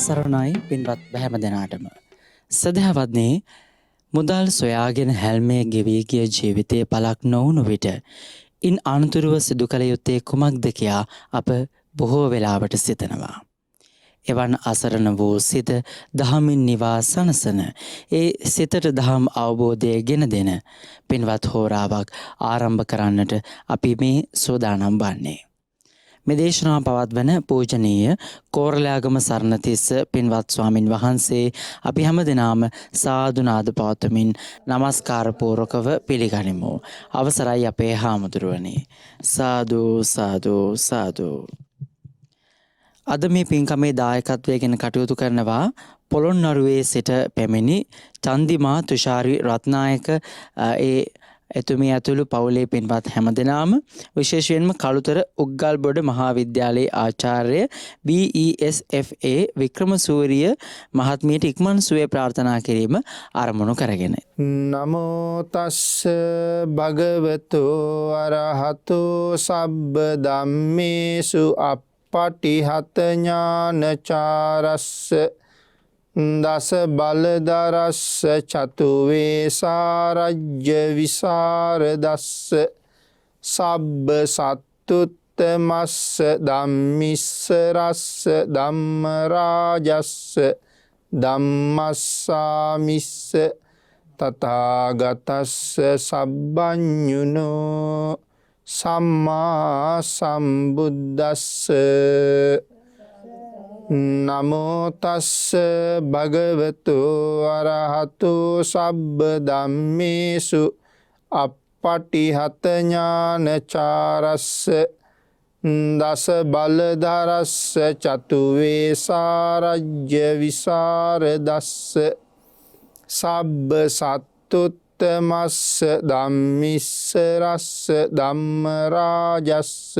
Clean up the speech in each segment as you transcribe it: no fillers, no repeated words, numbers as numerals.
සරණයි පින්වත් හැම දෙනාටම. සදහවත්නේ මුදල් සොයාගෙන හැල්මේ ගෙවී ගිය ජීවිතයේ පළක් නොවුණු විට ඉන් අනතුරුව සිදු කළ යුත්තේ කුමක්ද කියා අප බොහෝ වෙලාවට සිතනවා. එවන් අසරණ වූ සිත දහමින් නිවා සනසන ඒ සිතට දහම් අවබෝධය ගෙන දෙන පින්වත් හෝරාවක් ආරම්භ කරන්නට අපි මේ සූදානම් වන්නේ. මේ දේශනාව පවත්වන පූජනීය කෝරළයාගම සරණතිස්ස පින්වත් ස්වාමින් වහන්සේ අපි හැම දෙනාම සාදුනාද පවත්වමින් නමස්කාර පූර්වකව පිළිගනිමු. අවසරයි අපේ හාමුදුරුවනේ. සාදු සාදු සාදු. අද මේ පින්කමේ දායකත්වයෙන් කටයුතු කරනවා පොළොන්නරුවේ සිට පැමිණි චන්දිමා තුෂාරි රත්නායක එතුමිය ඇතුළු පවුලේ පින්වත් හැමදෙනාම, විශේෂයෙන්ම කළුතර උග්ගල්බොඩ මහාවිද්‍යාලයේ ආචාර්ය BESFA වික්‍රමසූරිය මහත්මියට ඉක්මන් සුවය ප්‍රාර්ථනා කිරීම ආරමුණු කරගෙන. නමෝ තස්ස භගවතු අරහතෝ සබ්බ ධම්මේසු අප්පටිහත ඥානචාරස්ස දස බලදරස්ස චතුවේ සාරජ්‍ය විසරදස්ස සබ්බ සත්තුත්තමස්ස ධම්මිස්ස රස්ස ධම්ම රාජස්ස ධම්මස්සාමිස්ස තථාගතස්ස සබ්බඤුනෝ සම්මා සම්බුද්දස්ස. නමෝ තස්ස භගවතු අරහතෝ සබ්බ ධම්මේසු අප්පටිහත ඥානචාරස්ස දස බලධරස්ස චතුවේ සාරජ්‍ය විසරදස්ස සබ්බ සත්තුත්තමස්ස ධම්මිස්ස රස්ස ධම්ම රාජස්ස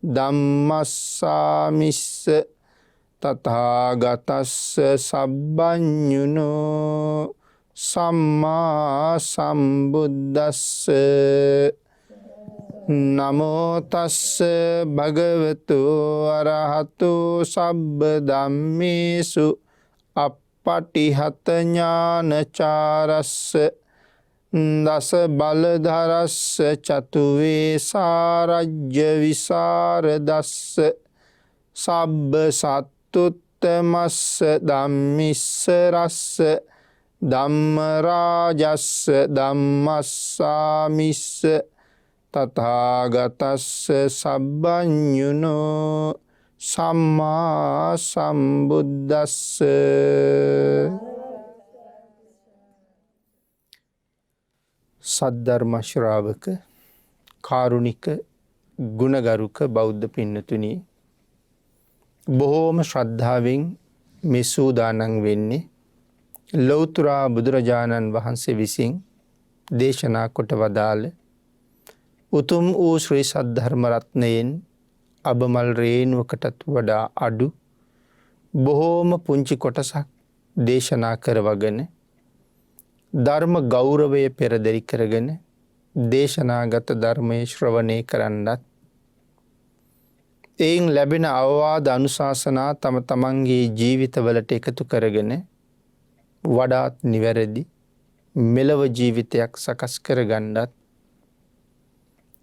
ධම්මස්සාමිස්ස තථාගතස්ස සබ්බඤුනෝ සම්මා සම්බුද්දස්ස. නමෝ තස්ස භගවතු අරහතෝ සබ්බ ධම්මේසු අප්පටිහත ඥානචාරස්ස දස බලධරස්ස චතුවේ සාරජ්‍ය විසරදස්ස සබ්බ සත්තුත්තමස්ස ධම්මිස්ස රස්ස ධම්ම රාජස්ස ධම්මස්සාමිස්ස තථාගතස්ස සබ්බඤුනෝ සම්මා සම්බුද්දස්ස. සද්ධර්ම ශ්‍රාවක කාරුණික ගුණගරුක බෞද්ධ පින්නතුනි, බොහෝම ශ්‍රද්ධාවෙන් මේ සූදානම් වෙන්නේ ලෞතර බුදුරජාණන් වහන්සේ විසින් දේශනා කොට වදාළ උතුම් වූ ශ්‍රී සද්ධර්ම රත්නයෙන් අබමල් රේණුවකටත් වඩා අඩු බොහෝම පුංචි කොටසක් දේශනා කරවගෙන ධර්ම ගෞරවය පෙරදරි කරගෙන දේශනාගත ධර්මයේ ශ්‍රවණය කරන්නත්, එයින් ලැබෙන අවවාද අනුශාසනා තම තමන්ගේ ජීවිතවලට එකතු කරගෙන වඩාත් නිවැරදි මෙලව ජීවිතයක් සකස් කරගන්නත්,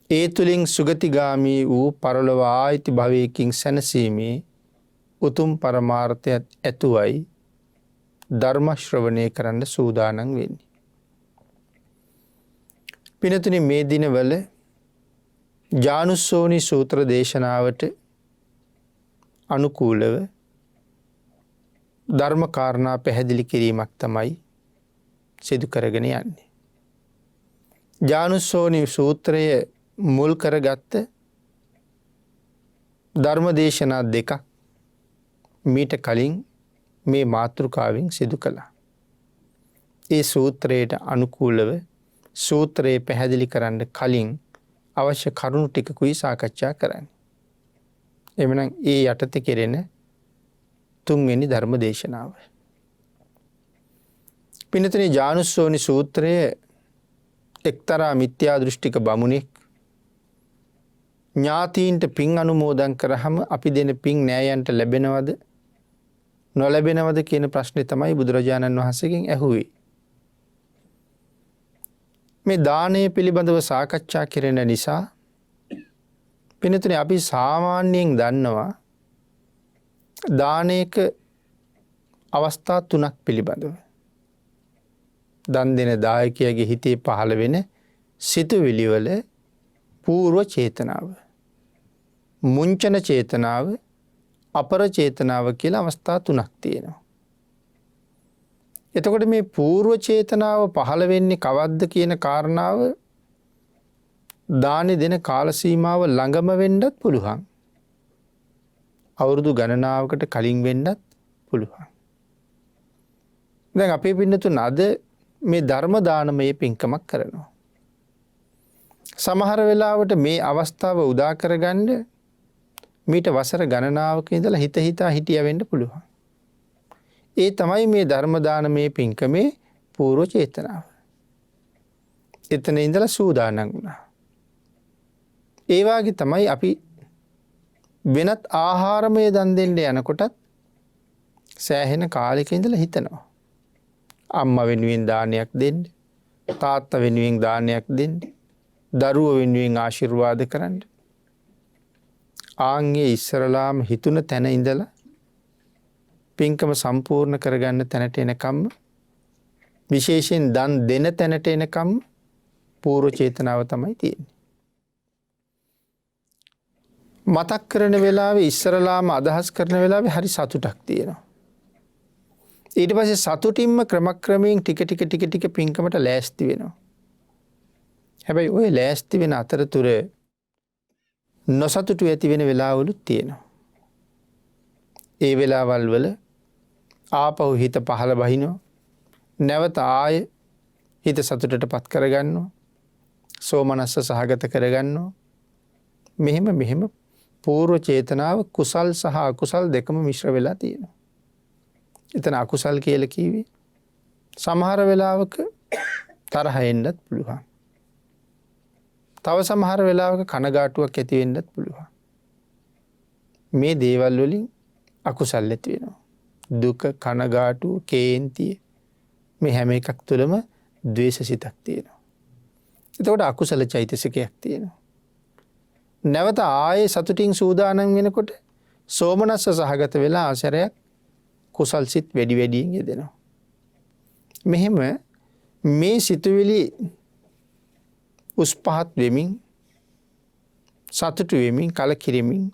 ඒ තුළින් සුගතිගාමී වූ පරලොව ආයිති භවයකින් සැනසීමේ උතුම් පරමාර්ථයත් ඇතුවයි ධර්ම ශ්‍රවණය කරන්න සූදානම් වෙන්නේ. පිනතුනි, මේ දිනවල ජානුස්සෝනි සූත්‍ර දේශනාවට අනුකූලව ධර්ම කාරණා පැහැදිලි කිරීමක් තමයි සිදු කරගෙන යන්නේ. ජානුස්සෝනි සූත්‍රය මුල් කරගත්ත ධර්ම දේශනා දෙකක් මීට කලින් මේ මාතෘකාවෙන් සිදු කළා. ඒ සූත්‍රයට අනුකූලව සූත්‍රයේ පැහැදිලි කරන්න කලින් අවශ්‍ය කරුණු ටිකකුයි සාකච්ඡා කරන්න. එමනම් ඒ යටතේ කෙරෙන තුන්වෙනි ධර්ම දේශනාව. පින්නතුනි, ජානුස්සෝනි සූත්‍රයේ එක්තරා මිත්‍යා දෘෂ්ටික බමුණෙක් ඥාතීන්ට පින් අනුමෝදන් කරාම අපි දෙන පින් නෑයන්ට ලැබෙනවද නොලැබෙනවද කියන ප්‍රශ්නේ තමයි බුදුරජාණන් වහන්සේගෙන් ඇහුවේ. මේ දානය පිළිබඳව සාකච්ඡා කෙරෙන නිසා පින්නතුනේ අපි සාමාන්‍යයෙන් දන්නවා දානයක අවස්ථා 3ක් පිළිබඳව. දන් දෙන දායකයාගේ හිතේ පහළ වෙන සිතුවිලි වල పూర్ව චේතනාව, මුංචන චේතනාව, අපර චේතනාව කියලා අවස්ථා 3ක් තියෙනවා. එතකොට මේ పూర్ව චේතනාව පහළ වෙන්නේ කවද්ද කියන කාරණාව දානි දෙන කාල සීමාව ළඟම වෙන්නත් පුළුවන්. අවුරුදු ගණනාවකට කලින් වෙන්නත් පුළුවන්. දැන් අපේ පින්නතුන් අද මේ ධර්ම දානමය පින්කමක් කරනවා. සමහර වෙලාවට මේ අවස්ථාව උදා කරගන්න මීට වසර ගණනාවක ඉඳලා හිතා හිටිය වෙන්න පුළුවන්. ඒ තමයි මේ ධර්ම දානමය පින්කමේ పూర్ව චේතනාව. එතන ඉඳලා සූදානම් වුණා. ඒ වාගේ තමයි අපි වෙනත් ආහාරමය දන් දෙන්න යනකොටත් සෑහෙන කාලෙක ඉඳලා හිතනවා. අම්මා වෙනුවෙන් දානයක් දෙන්න, තාත්තා වෙනුවෙන් දානයක් දෙන්න, දරුවෝ වෙනුවෙන් ආශිර්වාද කරන්න. ආන්ගේ ඉස්සරලාම හිතුන තැන ඉඳලා පින්කම සම්පූර්ණ කරගන්න තැනට එනකම්, විශේෂයෙන් දන් දෙන තැනට එනකම් పూర్ව චේතනාව තමයි තියෙන්නේ. මතක් කරන වෙලාවේ ඉස්සරලාම අදහස් කරන වෙලාවේ හරි සතුටක් තියෙනවා. ඊට පස්සේ සතුටින්ම ක්‍රමක්‍රමයෙන් ටික පින්කමට ලෑස්ති වෙනවා. හැබැයි ওই ලෑස්ති වෙන අතරතුර නොසතුටු ඇති වෙන වෙලාවලුත් තියෙනවා. ඒ වෙලාවල් වල ආපහු හිත පහළ බහිනවා. නැවත ආය හිත සතුටටපත් කරගන්නවා. සෝමනස්ස සහගත කරගන්නවා. මෙහෙම పూర్ව චේතනාව කුසල් සහ අකුසල් දෙකම මිශ්‍ර වෙලා තියෙනවා. එතන අකුසල් කියලා කිව්වේ සමහර වෙලාවක තරහ එන්නත් පුළුවන්. තව සමහර වෙලාවක කනගාටුවක් ඇති වෙන්නත් පුළුවන්. මේ දේවල් වලින් අකුසල් ඇති වෙනවා. දුක, කනගාටුව, කේන්තිය මේ හැම එකක් තුළම ද්වේෂසිතක් තියෙනවා. එතකොට අකුසල චෛතසිකයක් තියෙනවා. නැවත ආයේ සතුටින් සූදානම් වෙනකොට සෝමනස්ස සහගත වෙලා ආශ්‍රයක් කුසල් සිත් වැඩියෙන් යෙදෙනවා. මෙහෙම මේ සිතුවිලි උස් පහත් වෙමින්, සතුටු වෙමින්, කලකිරීමෙන්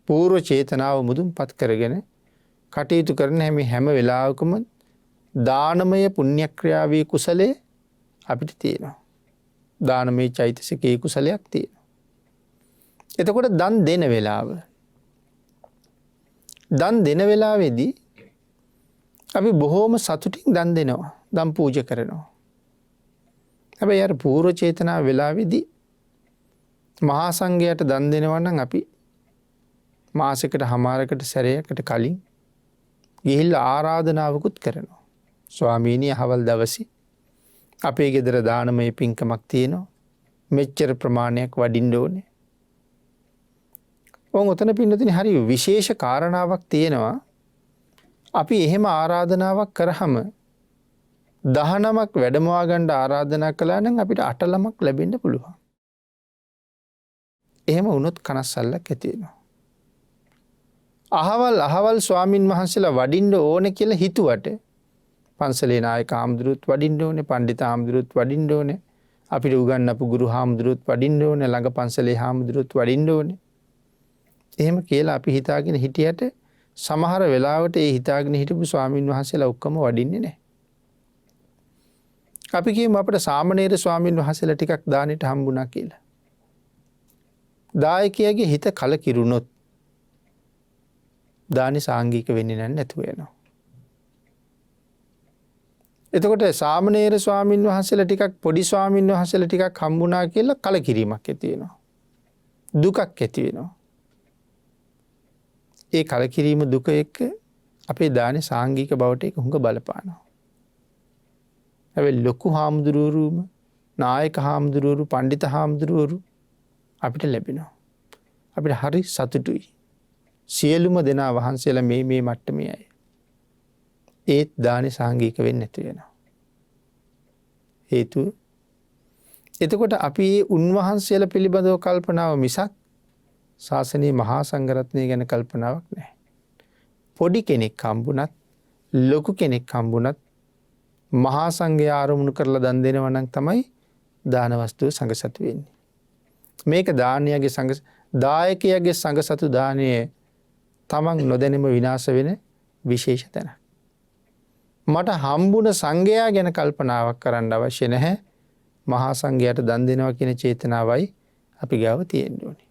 పూర్ව චේතනාව මුදුන්පත් කරගෙන කටයුතු කරන හැම වෙලාවකම දානමය පුණ්‍යක්‍රියාවේ කුසලයේ අපිට තියෙනවා. දානමය චෛතසිකයේ කුසලයක් තියෙනවා. එතකොට දන් දෙන වෙලාවේදී අපි බොහෝම සතුටින් දන් දෙනවා, දන් පූජා කරනවා. හැබැයි අර పూర్ව චේතනා වෙලාවේදී මහා සංඝයාට දන් දෙනවා නම් අපි මාසයකට හමාරකට සැරයකට කලින් ගිහිල්ලා ආරාධනාවකුත් කරනවා. ස්වාමීනි අහවල් දවසේ අපේ ගෙදර දානමය පින්කමක් තියෙනවා. මෙච්චර ප්‍රමාණයක් වඩින්න ඕනේ. ඔතන පින්නතින් හරි විශේෂ කාරණාවක් තියෙනවා. අපි එහෙම ආරාධනාවක් කරාම 19ක් වැඩමවා ගන්න ආරාධනා කළා නම් අපිට 8 ළමක් ලැබෙන්න පුළුවන්. එහෙම වුණොත් කනස්සල්ලක් ඇති වෙනවා. අහවල් ස්වාමින් වහන්සේලා වඩින්න ඕනේ කියලා හිතුවට පන්සලේ නායක හාමුදුරුවොත් වඩින්න ඕනේ, පඬිත හාමුදුරුවොත් වඩින්න ඕනේ, අපිට උගන්වපු ගුරු හාමුදුරුවොත් වඩින්න ඕනේ, ළඟ පන්සලේ හාමුදුරුවොත් වඩින්න ඕනේ. එහෙම කියලා අපි හිතාගෙන හිටියට සමහර වෙලාවට ඒ හිතාගෙන හිටපු ස්වාමින් වහන්සේලා ඔක්කොම වඩින්නේ නැහැ. අපි කියමු අපිට සාමණේර ස්වාමින් වහන්සේලා ටිකක් දානෙට හම්බුණා කියලා. දායකයාගේ හිත කලකිරුණොත් දානි සාංගික වෙන්නේ නැතුව යනවා. එතකොට සාමණේර ස්වාමින් වහන්සේලා ටිකක් පොඩි ස්වාමින් වහන්සේලා ටිකක් හම්බුණා කියලා කලකිරීමක් ඇති වෙනවා. දුකක් ඇති වෙනවා. ඒ කලකිරීම දුක එක්ක අපේ දානේ සාංගික බවට එක හුඟ බලපානවා. හැබැයි ලොකු හාමුදුරුවරුම, නායක හාමුදුරුවරු, පඬිත හාමුදුරුවරු අපිට ලැබෙනවා. අපිට හරි සතුටුයි. සියලුම දෙනා වහන්සේලා මේ මට්ටමේ අය. ඒත් දානේ සාංගික වෙන්නේ නැතු වෙනවා. හේතුව එතකොට අපි උන්වහන්සේලා පිළිබඳව කල්පනාව මිසක් ශාසනීය මහා සංඝරත්නය ගැන කල්පනාවක් නැහැ. පොඩි කෙනෙක් හම්බුණත් ලොකු කෙනෙක් හම්බුණත් මහා සංඝයා ආරමුණු කරලා දන් දෙනවා නම් තමයි දාන වස්තුව සංඝසතු වෙන්නේ. මේක දානයගේ දායකයාගේ සංඝසතු දානය තමන් නොදැනීම විනාශ වෙන විශේෂ තැන. මට හම්බුණ සංඝයා ගැන කල්පනාවක් කරන්න අවශ්‍ය නැහැ. මහා සංඝයාට දන් දෙනවා කියන චේතනාවයි අපි ගාව තියෙන්න ඕනේ.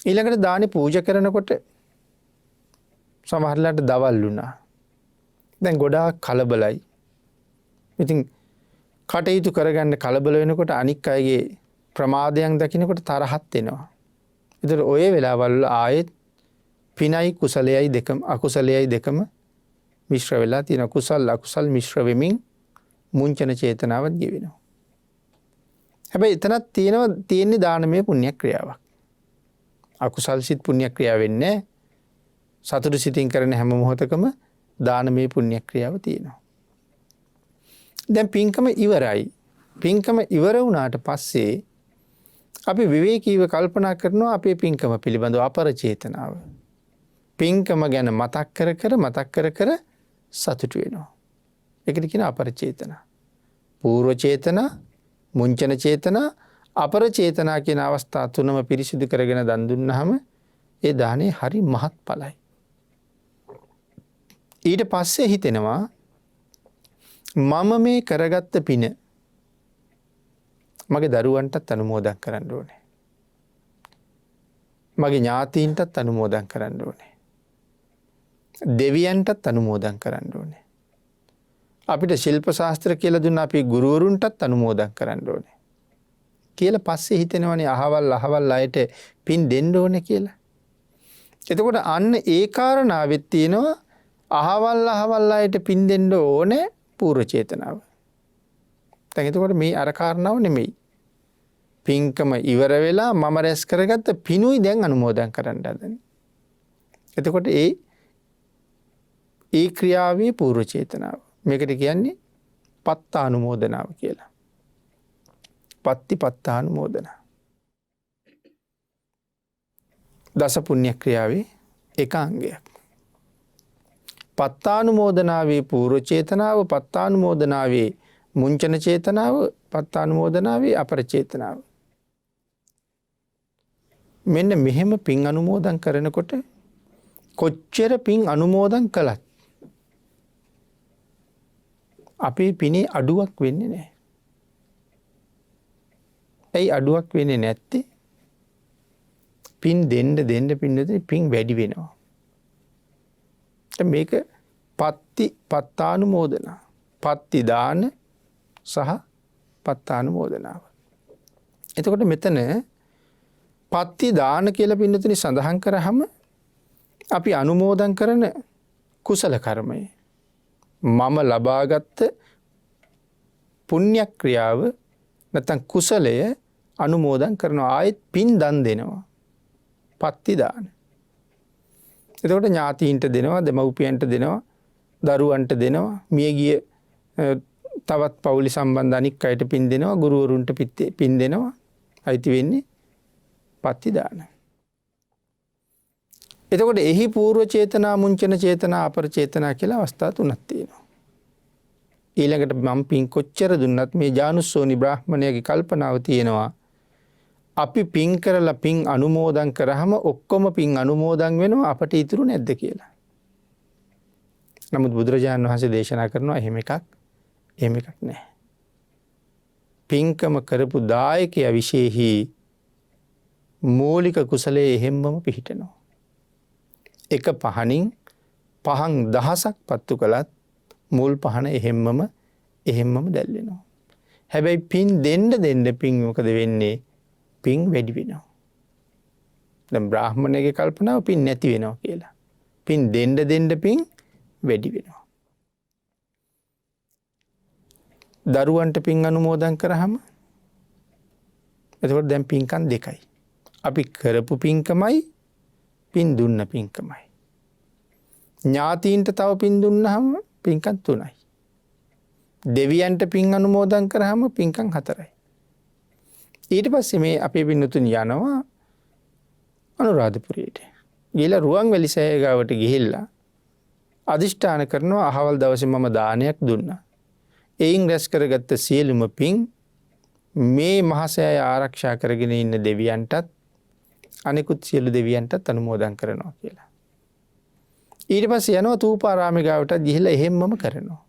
ඊළඟට දානි පූජා කරනකොට සමහරලාට දවල් වුණා. දැන් ගොඩාක් කලබලයි. ඉතින් කටයුතු කරගන්න කලබල වෙනකොට අනික් අයගේ ප්‍රමාදයන් දකිනකොට තරහත් එනවා. ඒතර ඔය වෙලාවල් ආයෙත් පිනයි කුසලයයි දෙකම අකුසලයයි දෙකම මිශ්‍ර වෙලා තියෙන කුසල අකුසල් මිශ්‍ර වෙමින් මුංචන චේතනාවත් ගෙවෙනවා. හැබැයි එතනත් තියෙන්නේ දානමය පුණ්‍ය ක්‍රියාවක්. අකුසල් සිත් පුණ්‍ය ක්‍රියාව වෙන්නේ සතුටු සිතින් කරන හැම මොහොතකම දානමය පුණ්‍ය ක්‍රියාව තියෙනවා. දැන් පින්කම ඉවරයි. පින්කම ඉවර වුණාට පස්සේ අපි විවේකීව කල්පනා කරනවා අපේ පින්කම පිළිබඳව අපර චේතනාව. පින්කම ගැන මතක් කර කර සතුටු වෙනවා. ඒකට කියන අපර චේතනා. පූර්ව චේතනා, මුංචන චේතනා, අපර චේතනා කියන අවස්ථා තුනම පිරිසිදු කරගෙන දන් දුන්නාම ඒ දානේ හරි මහත්ඵලයි. ඊට පස්සේ හිතෙනවා මම මේ කරගත්ත පින මගේ දරුවන්ටත් අනුමෝදන් කරන්න ඕනේ. මගේ ඥාතීන්ටත් අනුමෝදන් කරන්න ඕනේ. දෙවියන්ටත් අනුමෝදන් කරන්න ඕනේ. අපිට ශිල්ප ශාස්ත්‍ර කියලා දුන්න අපේ ගුරුවරුන්ටත් අනුමෝදන් කරන්න ඕනේ. කියලා පස්සේ හිතෙනවනේ අහවල් අයට පින් දෙන්න ඕනේ කියලා. එතකොට අන්න ඒ කාරණාවෙත් තියෙනවා අහවල් අයට පින් දෙන්න ඕනේ පූර්ව චේතනාව. දැන් එතකොට මේ අර කාරණාව නෙමෙයි. පින්කම ඉවර වෙලා මම රැස් කරගත්ත පිනුයි දැන් අනුමෝදන් කරන්න හදන්නේ. එතකොට ඒ ක්‍රියාවේ පූර්ව චේතනාව. මේකට කියන්නේ පත්තානුමෝදනාව කියලා. පත්තානුමෝදනා. දස පුණ්‍ය ක්‍රියාවේ එක අංගයක්. පත්තානුමෝදනාවේ පූර්ව චේතනාව, පත්තානුමෝදනාවේ මුංචන චේතනාව, පත්තානුමෝදනාවේ අපර චේතනාව. මෙන්න මෙහෙම පින් අනුමෝදන් කරනකොට කොච්චර පින් අනුමෝදන් කළත් අපේ පිනේ අඩුවක් වෙන්නේ නැහැ. ඇයි අඩුවක් වෙන්නේ නැත්තේ? පින් දෙන්න පින් වැඩි වෙනවා. මේක පත්තානුමෝදනා. පත්ති දාන සහ පත්තානුමෝදනාව. එතකොට මෙතන පත්ති දාන කියලා පින්නතුනි සඳහන් කරාම අපි අනුමෝදන් කරන කුසල කර්මය මම ලබාගත් පුණ්‍ය ක්‍රියාව නැත්නම් කුසලය අනුමෝදන් කරනවා. ආයෙත් පින් දන් දෙනවා. පත්ති දාන. එතකොට ඥාතීන්ට දෙනවා, දෙමව්පියන්ට දෙනවා, දරුවන්ට දෙනවා, මියගිය තවත් පවුලි සම්බන්ධ අනික් අයට පින් දෙනවා, ගුරුවරුන්ට පින් දෙනවා. අයිති වෙන්නේ පත්ති දාන. එතකොට එහි පූර්ව චේතනා, මුංචන චේතනා, අපර චේතනා කියලා අවස්ථා තුනක් තියෙනවා. ඊළඟට මම පින් කොච්චර දුන්නත් මේ ජානුස්සෝනි බ්‍රාහ්මණයාගේ කල්පනාව තියෙනවා අපි පින් කරලා පින් අනුමෝදන් කරාම ඔක්කොම පින් අනුමෝදන් වෙනවා අපට ඉතුරු නැද්ද කියලා. නමුත් බුදුරජාණන් වහන්සේ දේශනා කරනවා එහෙම එකක් නැහැ. පින්කම කරපු දායකයා විශේෂයි මූලික කුසලයේ එහෙම්මම පිහිටනවා. එක පහනින් පහන් දහසක් පත්තු කළත් මුල් පහන එහෙම්මම දැල්වෙනවා. හැබැයි පින් දෙන්න පින් මොකද වෙන්නේ? පින් වැඩි වෙනවා. දැන් බ්‍රාහ්මණයේ කල්පනාව පින් නැති වෙනවා කියලා. පින් දෙන්න පින් වැඩි වෙනවා. දරුවන්ට පින් අනුමෝදන් කරාම එතකොට දැන් පින්කම් දෙකයි. අපි කරපු පින්කමයි පින් දුන්න පින්කමයි. ඥාතීන්ට තව පින් දුන්නාම පින්කම් 3යි. දෙවියන්ට පින් අනුමෝදන් කරාම පින්කම් 4යි. ඊට පස්සේ මේ අපේ පින්නතුන් යනවා අනුරාධපුරයට. ගිහලා රුවන්වැලි සෑය ගාවට ගිහිල්ලා අදිෂ්ඨාන කරනවා අහවල් දවසේ මම දානයක් දුන්නා. එයින් රැස් කරගත්ත සියලුම පින් මේ මහසෑය ආරක්ෂා කරගෙන ඉන්න දෙවියන්ටත් අනිකුත් සියලු දෙවියන්ටත් අනුමෝදන් කරනවා කියලා. ඊට පස්සේ යනවා තූපාරාමේ ගාවටත් ගිහිල්ලා එහෙම්මම කරනවා.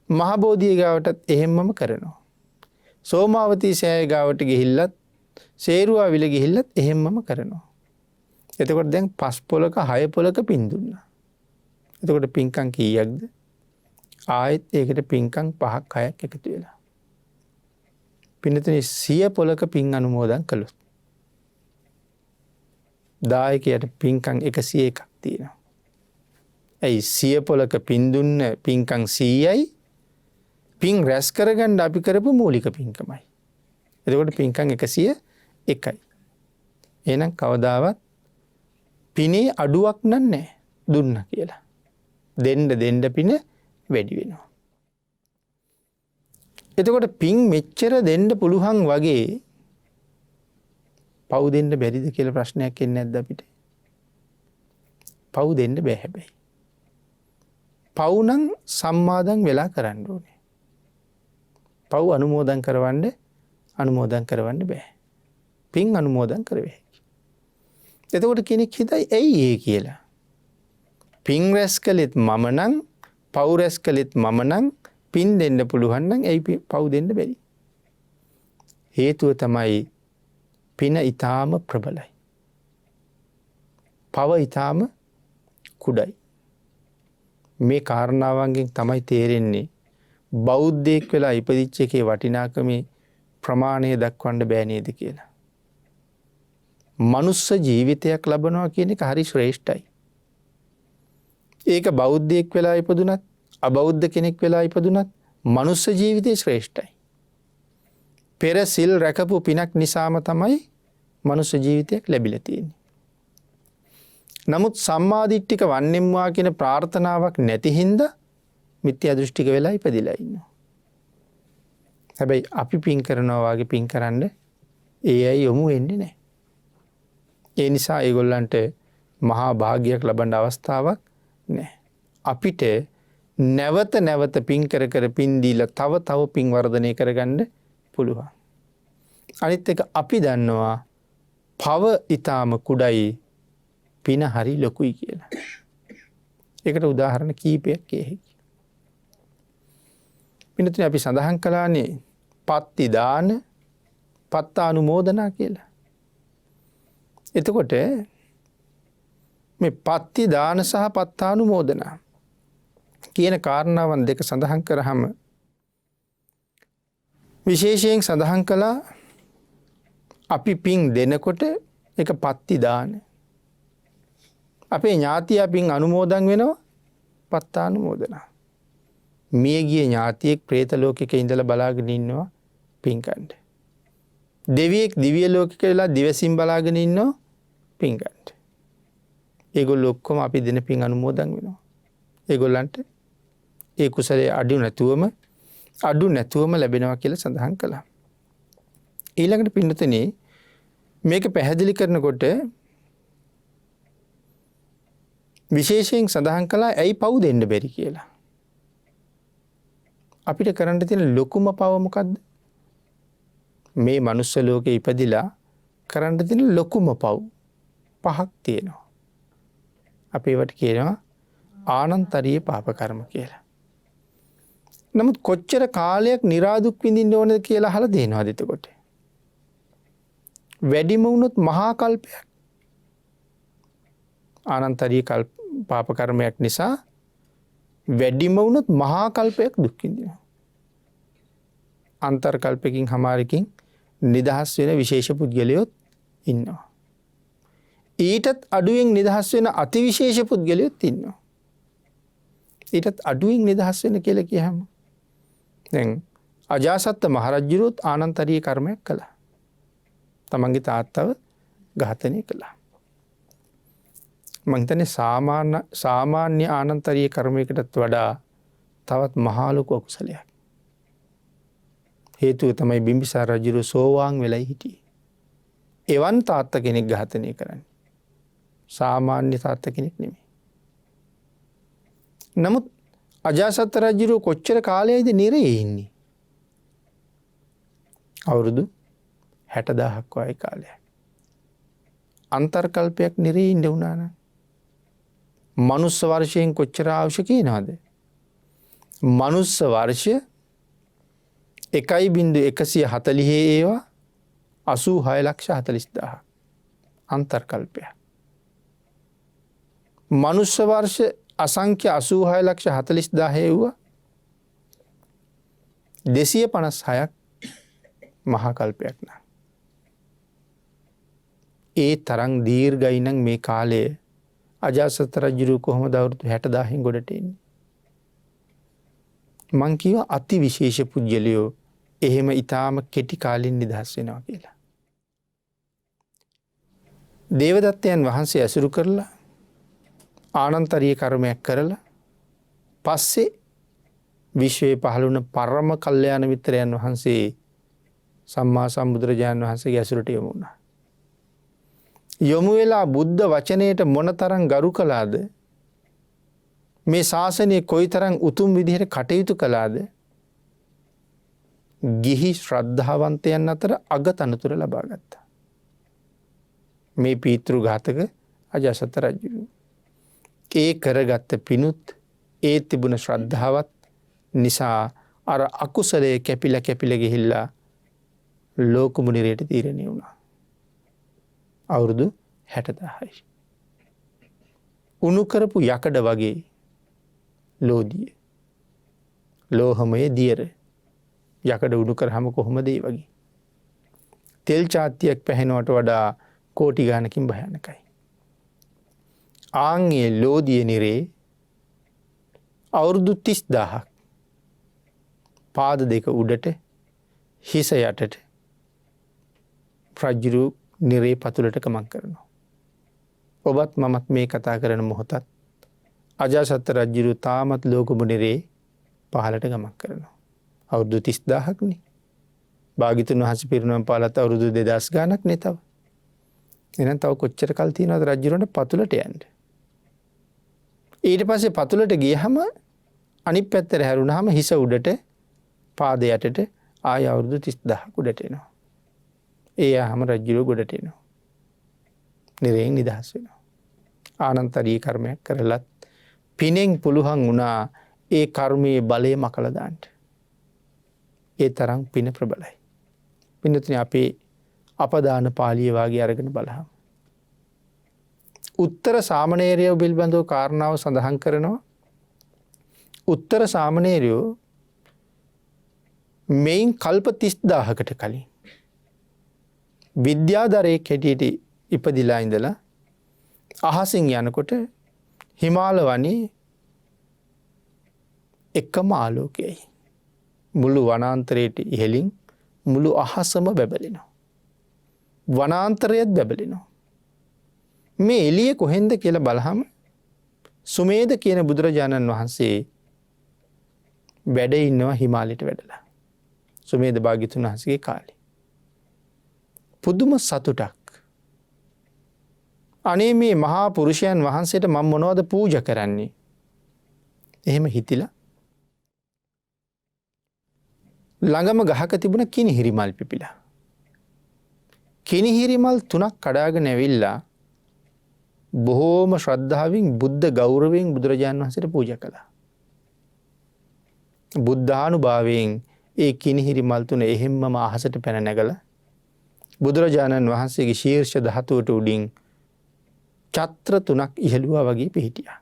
මහබෝධිය ගාවටත් එහෙම්මම කරනවා. සෝමාවතී සෑය ගාවට ගිහිල්ලත් සේරුවාවිල ගිහිල්ලත් එහෙම්මම කරනවා. එතකොට දැන් 5 පොලක 6 පොලක පින් දුන්නා. එතකොට පින්කම් කීයක්ද? ආයෙත් ඒකට පින්කම් 5ක් 6ක් එකතු වෙලා. පින්නතුනි 100 පොලක පින් අනුමෝදන් කළොත් දායකයට පින්කම් 101ක් තියෙනවා. ඇයි 100 පොලක පින් දුන්න පින්කම් 100යි පින් රැස් කරගන්න අපි කරපු මූලික පින්කමයි. එතකොට පින්කම් 101යි. එහෙනම් කවදාවත් පිනේ අඩුවක් නැහැ දුන්න කියලා. දෙන්න පින වැඩි වෙනවා. එතකොට පින් මෙච්චර දෙන්න පුළුවන් වගේ පව් දෙන්න බැරිද කියලා ප්‍රශ්නයක් එන්නේ නැද්ද අපිට? පව් දෙන්න බෑ හැබැයි. පව් නම් සම්මාදන් වෙලා කරන්න ඕනේ. පව් අනුමෝදන් කරවන්න බෑ. පින් අනුමෝදන් කරවේ. එතකොට කෙනෙක් හිතයි ඇයි ඒ කියලා. පින් රැස් කළෙත් මම නම් පව් රැස් කළෙත් මම නම් පින් දෙන්න පුළුවන් නම් ඇයි පව් දෙන්න බැරි? හේතුව තමයි පින ඊටාම ප්‍රබලයි. පව ඊටාම කුඩයි. මේ කාරණාවන්ගෙන් තමයි තේරෙන්නේ බෞද්ධයෙක් වෙලා ඉපදිච්ච එකේ වටිනාකමේ ප්‍රමාණය දක්වන්න බෑ නේද කියලා. මනුස්ස ජීවිතයක් ලබනවා කියන එක හරි ශ්‍රේෂ්ඨයි. ඒක බෞද්ධයෙක් වෙලා ඉපදුනත් අබෞද්ධ කෙනෙක් වෙලා ඉපදුනත් මනුස්ස ජීවිතේ ශ්‍රේෂ්ඨයි. පෙර සිල් රැකපු පිනක් නිසාම තමයි මනුස්ස ජීවිතයක් ලැබිලා තියෙන්නේ. නමුත් සම්මාදිට්ඨික වන්නෙම්වා කියන ප්‍රාර්ථනාවක් නැති හින්දා මිත්‍යා දෘෂ්ටික වෙලා ඉපදිලා ඉන්නවා. හැබැයි අපි පින් කරනවා වගේ පින් කරන්න ඒ අය යොමු වෙන්නේ නැහැ. ඒ නිසා ඒගොල්ලන්ට මහා භාග්‍යයක් ලබන්න අවස්ථාවක් නැහැ. අපිට නැවත පින් කර පින් දීලා තව පින් වර්ධනය කරගන්න පුළුවන්. අනිත් එක අපි දන්නවා පව ඊටාම කුඩයි පින හරි ලොකුයි කියලා. ඒකට උදාහරණ කීපයක් කියහි. පින්නතුනි අපි සඳහන් කළානේ පත්ති දාන පත්තානුමෝදනා කියලා. එතකොට මේ පත්ති දාන සහ පත්තානුමෝදනා කියන කාරණාවන් දෙක සඳහන් කරාම විශේෂයෙන් සඳහන් කළා අපි පින් දෙනකොට ඒක පත්ති දාන. අපේ ඥාතියා පින් අනුමෝදන් වෙනවා පත්තානුමෝදනා. මියගිය ඥාතියෙක් പ്രേත ලෝකෙක ඉඳලා බලාගෙන ඉන්නවා පින්කණ්ඩ. දෙවියෙක් දිව්‍ය ලෝකෙක වෙලා දිවසින් බලාගෙන ඉන්නවා පින්කණ්ඩ. ඒගොල්ලෝ ඔක්කොම අපි දෙන පින් අනුමෝදන් වෙනවා. ඒගොල්ලන්ට ඒ කුසලයේ අඩු නැතුවම ලැබෙනවා කියලා සඳහන් කළා. ඊළඟට පින්නතනේ මේක පැහැදිලි කරනකොට විශේෂයෙන් සඳහන් කළා ඇයි පව් දෙන්න බැරි කියලා. අපිට කරන්න තියෙන ලොකුම පව මොකද්ද? මේ මනුස්ස ලෝකේ ඉපදිලා කරන්න තියෙන ලොකුම පව් 5ක් තියෙනවා. අපි ඒවට කියනවා ආනන්තරීය පාප කර්ම කියලා. නමුත් කොච්චර කාලයක් නිරාදුක් විඳින්න ඕනද කියලා අහලා දෙනවද එතකොට? වැඩිම වුණොත් මහා කල්පයක්. ආනන්තරීය පාප කර්මයක් නිසා වැඩිම වුණොත් මහා කල්පයක් දුක් විඳිනවා. අන්තර් කල්පකින් හමාරකින් නිදහස් වෙන විශේෂ පුද්ගලයොත් ඉන්නවා. ඊටත් අඩුවෙන් නිදහස් වෙන අතිවිශේෂ පුද්ගලයොත් ඉන්නවා. ඊටත් අඩුවෙන් නිදහස් වෙන කියලා කියහම දැන් අජාසත්ත මහරජුරුත් ආනන්තරීය කර්මයක් කළා. තමන්ගේ තාත්තව ඝාතනය කළා. මං හිතන්නේ සාමාන්‍ය ආනන්තරීය කර්මයකටත් වඩා තවත් මහා ලොකු අකුසලයක්. හේතුව තමයි බිම්බිසාර රජුරු සෝවාන් වෙලයි හිටියේ. එවන් තාත්තා කෙනෙක් ඝාතනය කරන්නේ. සාමාන්‍ය තාත්තා කෙනෙක් නෙමෙයි. නමුත් අජාසත් රජුරු කොච්චර කාලයයිද නිරේ ඉන්නේ? අවුරුදු 60,000ක් වගේ කාලයක්. අන්තර්කල්පයක් නිරේ ඉන්න වුණා නම් මනුස්ස වර්ෂයෙන් කොච්චර අවශ්‍ය කියනවාද? මනුස්ස වර්ෂ 1.140 ඒවා 86,40,000 අන්තර්කල්පය. මනුස්ස වර්ෂ අසංඛ්‍ය 86,40,000 ඒවා 256ක් මහා කල්පයක් නා. ඒ තරම් දීර්ඝයි නම් මේ කාලය අජාසත් රජුරු කොහොමද අවුරුදු 60,000න් ගොඩට එන්නේ? මං කියවා අති විශේෂ පුජ්‍යලියෝ එහෙම ඊටාම කෙටි කාලින් නිදහස් වෙනවා කියලා. දේවදත්තයන් වහන්සේ ඇසුරු කරලා ආනන්තරීය කර්මයක් කරලා පස්සේ විශ්වයේ පහළ වුණ පරම කල්යාණ මිත්‍රයන් වහන්සේ සම්මා සම්බුදුරජාණන් වහන්සේගේ ඇසුරට යොමු වුණා. යොමු වෙලා බුද්ධ වචනයට මොනතරම් ගරු කළාද? මේ ශාසනය කොයිතරම් උතුම් විදිහට කටයුතු කළාද? ගිහි ශ්‍රද්ධාවන්තයන් අතර අගතනතුර ලබා ගත්තා. මේ පීතෘ ඝාතක අජාසත් රජු. ඒ කරගත්ත පිණුත් ඒ තිබුණ ශ්‍රද්ධාවත් නිසා අර අකුසලයේ කැපිලා ගිහිල්ලා ලෝක මුනිරයට තීරණය වුණා. අවුරුදු 60,000යි. උණු කරපු යකඩ වගේ ලෝදිය. ලෝහමය දියර. යකඩ උණු කරාම කොහොමද ඒ වගේ? තෙල් චාත්තියක් පැහෙනවට වඩා කෝටි ගානකින් භයානකයි. ආන්ගේ ලෝදිය නිරේ අවුරුදු 30,000ක් පාද දෙක උඩට හිස යටට රජුරු නිරේ පතුලට ගමන් කරනවා. ඔබත් මමත් මේ කතා කරන මොහොතත් අජාසත් රජුරු තාමත් ලෝකමු නිරේ පහලට ගමන් කරනවා. අවුරුදු 30,000ක් නේ. භාග්‍යතුන් වහන්සේ පිරිනමන පාලත් අවුරුදු 2000 ගානක් නේ තව. එහෙනම් තව කොච්චර කල් තියෙනවද රජුරන්ට පතුලට යන්න? ඊට පස්සේ පතුලට ගියහම අනිත් පැත්තට හැරුණාම හිස උඩට පාද යටට ආය අවුරුදු 30,000ක් උඩට එනවා. ඒ ආහම රජුර ගොඩට එනවා. නිරයෙන් නිදහස් වෙනවා. ආනන්තරීය කර්මයක් කරලත් පිනෙන් පුළුවන් වුණා ඒ කර්මයේ බලය මකලා දාන්න. ඒ තරම් පින ප්‍රබලයි. පින්නතුනි අපේ අපදාන පාළිය වාගේ අරගෙන බලහම. උත්තර සාමණේරයෝ පිළිබඳව කාරණාව සඳහන් කරනවා. උත්තර සාමණේරයෝ මෙයින් කල්ප 30,000කට කලින් විද්‍යාධරයෙක් හැටියට ඉපදිලා ඉඳලා අහසින් යනකොට හිමාල වනයේ එකම ආලෝකයයි. මුළු වනාන්තරයට ඉහළින් මුළු අහසම බැබලෙනවා. වනාන්තරයත් බැබලෙනවා. මේ එළිය කොහෙන්ද කියලා බලහම සුමේද කියන බුදුරජාණන් වහන්සේ වැඩ ඉන්නවා හිමාලයට වැඩලා. සුමේද භාග්‍යතුන් වහන්සේගේ කාලේ. පුදුම සතුටක්. අනේ මේ මහා පුරුෂයන් වහන්සේට මම මොනවද පූජා කරන්නේ? එහෙම හිතිලා ළඟම ගහක තිබුණ කිනිහිරි මල් පිපිලා. කිනිහිරි මල් 3ක් කඩාගෙන ඇවිල්ලා බොහෝම ශ්‍රද්ධාවෙන් බුද්ධ ගෞරවයෙන් බුදුරජාණන් වහන්සේට පූජා කළා. බුද්ධානුභාවයෙන් ඒ කිනිහිරි මල් 3 එහෙම්මම අහසට පැන නැගලා බුදුරජාණන් වහන්සේගේ ශීර්ෂ ධාතුවට උඩින් චත්‍ර 3ක් ඉහළුවා වගේ පිහිටියා.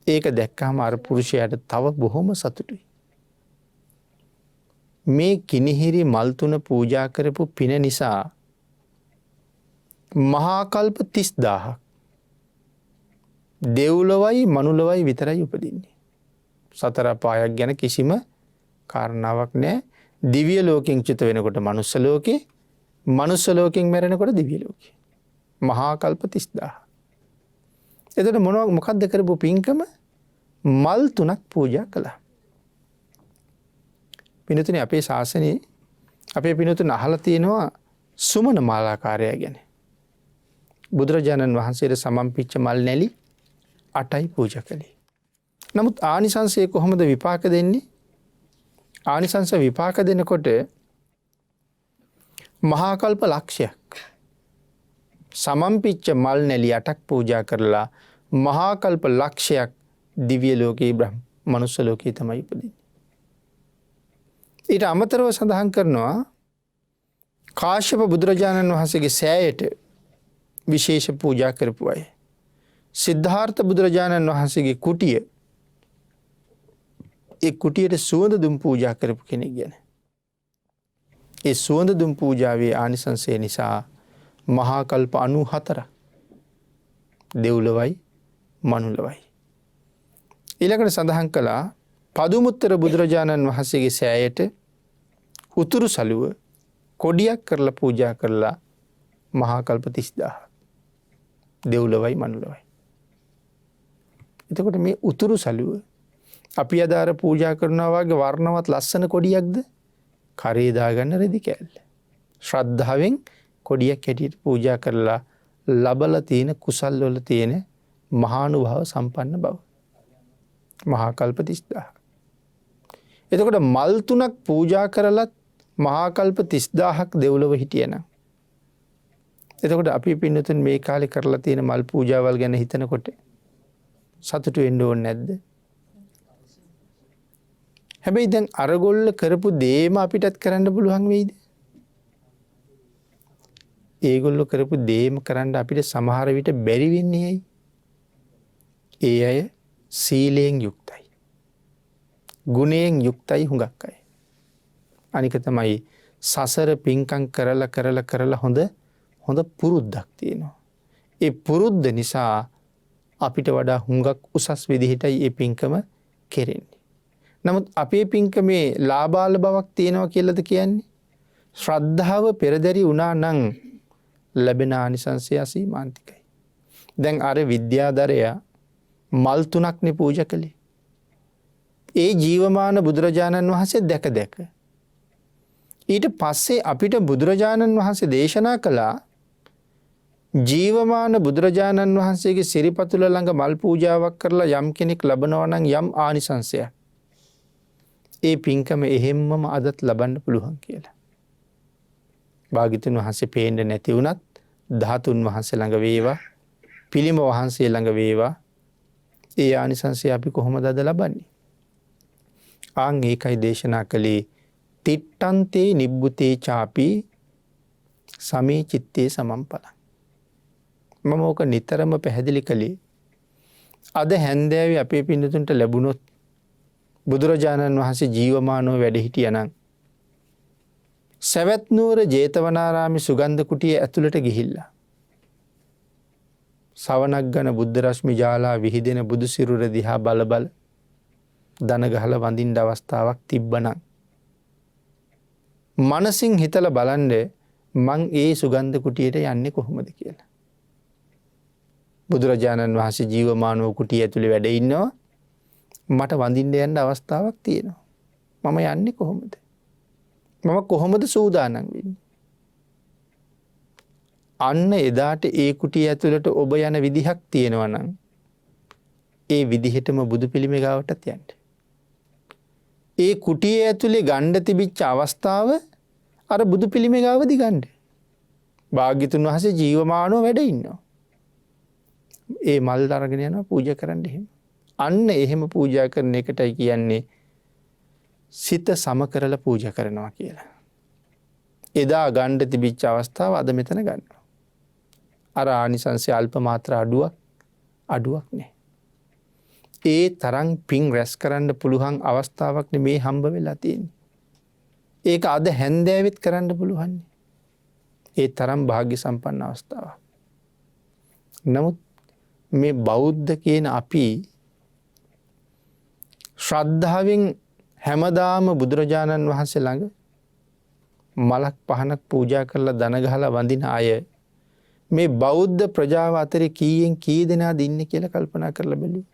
ඒක දැක්කම අර පුරුෂයාට තව බොහොම සතුටුයි. මේ කිනිහිරි මල් 3 පූජා කරපු පින නිසා මහා කල්ප 30,000ක් දෙව්ලොවයි මනුලොවයි විතරයි උපදින්නේ. සතර පායක් ගැන කිසිම කාරණාවක් නැහැ. දිව්‍ය ලෝකෙන් චිත වෙනකොට මනුස්ස ලෝකේ, මනුස්ස ලෝකෙන් මැරෙනකොට දිව්‍ය ලෝකේ. මහා කල්ප 30,000. එතකොට මොකක්ද කරපු පින්කම? මල් 3ක් පූජා කළා. පින්තුනේ අපේ ශාසනයේ අපේ පින්තුන් අහලා තියෙනවා සුමන මාලාකාරය ගැන. බුදුරජාණන් වහන්සේට සමම්පිච්ච මල් නැලි 8යි පූජා කළේ. නමුත් ආනිසංසය කොහොමද විපාක දෙන්නේ? ආනිසංස විපාක දෙනකොට මහා කල්ප ලක්ෂයක් සමම්පිච්ච මල් නැලි 8ක් පූජා කරලා මහා කල්ප ලක්ෂයක් දිව්‍ය ලෝකේ මනුස්ස ලෝකේ තමයි ඉපදින්නේ. ඊට අමතරව සඳහන් කරනවා කාශ්‍යප බුදුරජාණන් වහන්සේගේ සෑයට විශේෂ පූජා කරපු අය. සිද්ධාර්ථ බුදුරජාණන් වහන්සේගේ කුටිය, ඒ කුටියට සුවඳ දුම් පූජා කරපු කෙනෙක් ගැන. ඒ සුවඳ දුම් පූජාවේ ආනිසංසය නිසා මහා කල්ප 94 දෙව්ලොවයි මනුලොවයි. ඊළඟට සඳහන් කළා පදුමුත්තර බුදුරජාණන් වහන්සේගේ සෑයට උතුරු සළුව කොඩියක් කරලා පූජා කරලා මහා කල්ප 30000 දෙව්ලොවයි මනුලොවයි. එතකොට මේ උතුරු සළුව අපි අදාර පූජා කරනවා වගේ වර්ණවත් ලස්සන කොඩියක්ද? කරේ දාගන්න රෙදි කෑල්ල. ශ්‍රද්ධාවෙන් කොඩියක් හැටියට පූජා කරලා ලබලා තියෙන කුසල් වල තියෙන මහානුභාව සම්පන්න බව. මහා කල්ප 30000. එතකොට මල් 3ක් පූජා කරලත් මහා කල්ප 30000ක් දෙව්ලොව හිටියනම්. එතකොට අපි පින්නතුන් මේ කාලේ කරලා තියෙන මල් පූජාවල් ගැන හිතනකොට සතුටු වෙන්න ඕනේ නැද්ද? හැබැයි දැන් අරගොල්ල කරපු දේම අපිටත් කරන්න පුළුවන් වෙයිද? ඒගොල්ලෝ කරපු දේම කරන්න අපිට සමහර විට බැරි වෙන්නේ ඇයි? ඒ අය සීලයෙන් යුක්තයි. ගුණයෙන් යුක්තයි හුඟක් අය. අනික තමයි සසර පින්කම් කරලා හොඳ පුරුද්දක් තියෙනවා. ඒ පුරුද්ද නිසා අපිට වඩා හුඟක් උසස් විදිහටයි ඒ පින්කම කෙරෙන්නේ. නමුත් අපේ පින්කමේ ලාභාල බවක් තියෙනවා කියලාද කියන්නේ? ශ්‍රද්ධාව පෙරදරි වුණා නම් ලැබෙන ආනිසංසය අසීමාන්තිකයි. දැන් අර විද්‍යාදරයා මල් 3ක්නේ පූජා කළේ. ඒ ජීවමාන බුදුරජාණන් වහන්සේ දැක ඊට පස්සේ අපිට බුදුරජාණන් වහන්සේ දේශනා කළා ජීවමාන බුදුරජාණන් වහන්සේගේ සිරිපතුල ළඟ මල් පූජාවක් කරලා යම් කෙනෙක් ලබනවා නම් යම් ආනිසංසයක් ඒ පින්කම එහෙම්මම අදත් ලබන්න පුළුවන් කියලා. භාග්‍යතුන් වහන්සේ පේන්නේ නැති වුණත් ධාතුන් වහන්සේ ළඟ වේවා, පිළිම වහන්සේ ළඟ වේවා, ඒ ආනිසංසය අපි කොහොමද අද ලබන්නේ? ආන් ඒකයි දේශනා කළේ තිට්ඨන්තේ නිබ්බුතේ චාපි සමේ චිත්තේ සමම්පලං. මම ඕක නිතරම පැහැදිලි කළේ අද හැන්දෑවේ අපේ පින්නතුන්ට ලැබුණොත් බුදුරජාණන් වහන්සේ ජීවමානව වැඩ හිටියනම් සවැත් නුවර ජේතවනාරාමේ සුගන්ධ කුටියේ ඇතුළට ගිහිල්ලා සවනක් ගන බුද්ධ රශ්මි ජාලා විහිදෙන බුදු සිරුර දිහා බල දන ගහලා වඳින්න අවස්ථාවක් තිබ්බනම් මනසින් හිතලා බලන්න මං ඒ සුගන්ධ කුටියට යන්නේ කොහොමද කියලා. බුදුරජාණන් වහන්සේ ජීවමානව කුටිය ඇතුලේ වැඩ ඉන්නවා. මට වඳින්න යන්න අවස්ථාවක් තියෙනවා. මම යන්නේ කොහොමද? මම කොහොමද සූදානම් වෙන්නේ? අන්න එදාට ඒ කුටිය ඇතුළට ඔබ යන විදිහක් තියෙනවා නම් ඒ විදිහටම බුදු පිළිමේ ගාවටත් යන්න. ඒ කුටිය ඇතුලේ ගණ්ඩ තිබිච්ච අවස්ථාව අර බුදු පිළිමේ ගාවදී ගන්න. භාග්‍යතුන් වහන්සේ ජීවමානව වැඩ ඉන්නවා. ඒ මල් අරගෙන යනවා පූජා කරන්න එහෙම. අන්න එහෙම පූජා කරන එකටයි කියන්නේ සිත සම කරලා පූජා කරනවා කියලා. එදා ගණ්ඩ තිබිච්ච අවස්ථාව අද මෙතන ගන්නවා. අර ආනිසංසය අල්ප මාත්‍ර අඩුවක් නෑ. ඒ තරම් පින් රැස් කරන්න පුළුවන් අවස්ථාවක් මේ හම්බ වෙලා තියෙන්නේ. ඒක අද හැන්දෑවෙත් කරන්න පුළුවන්. ඒ තරම් වාග්ය සම්පන්න අවස්ථාවක්. නමුත් මේ බෞද්ධ කියන අපි ශ්‍රද්ධාවෙන් හැමදාම බුදුරජාණන් වහන්සේ ළඟ මලක් පහනක් පූජා කරලා දන ගහලා වඳින අය මේ බෞද්ධ ප්‍රජාව අතරේ කීයෙන් කී දෙනාද ඉන්නේ කියලා කල්පනා කරලා බැලුවොත්.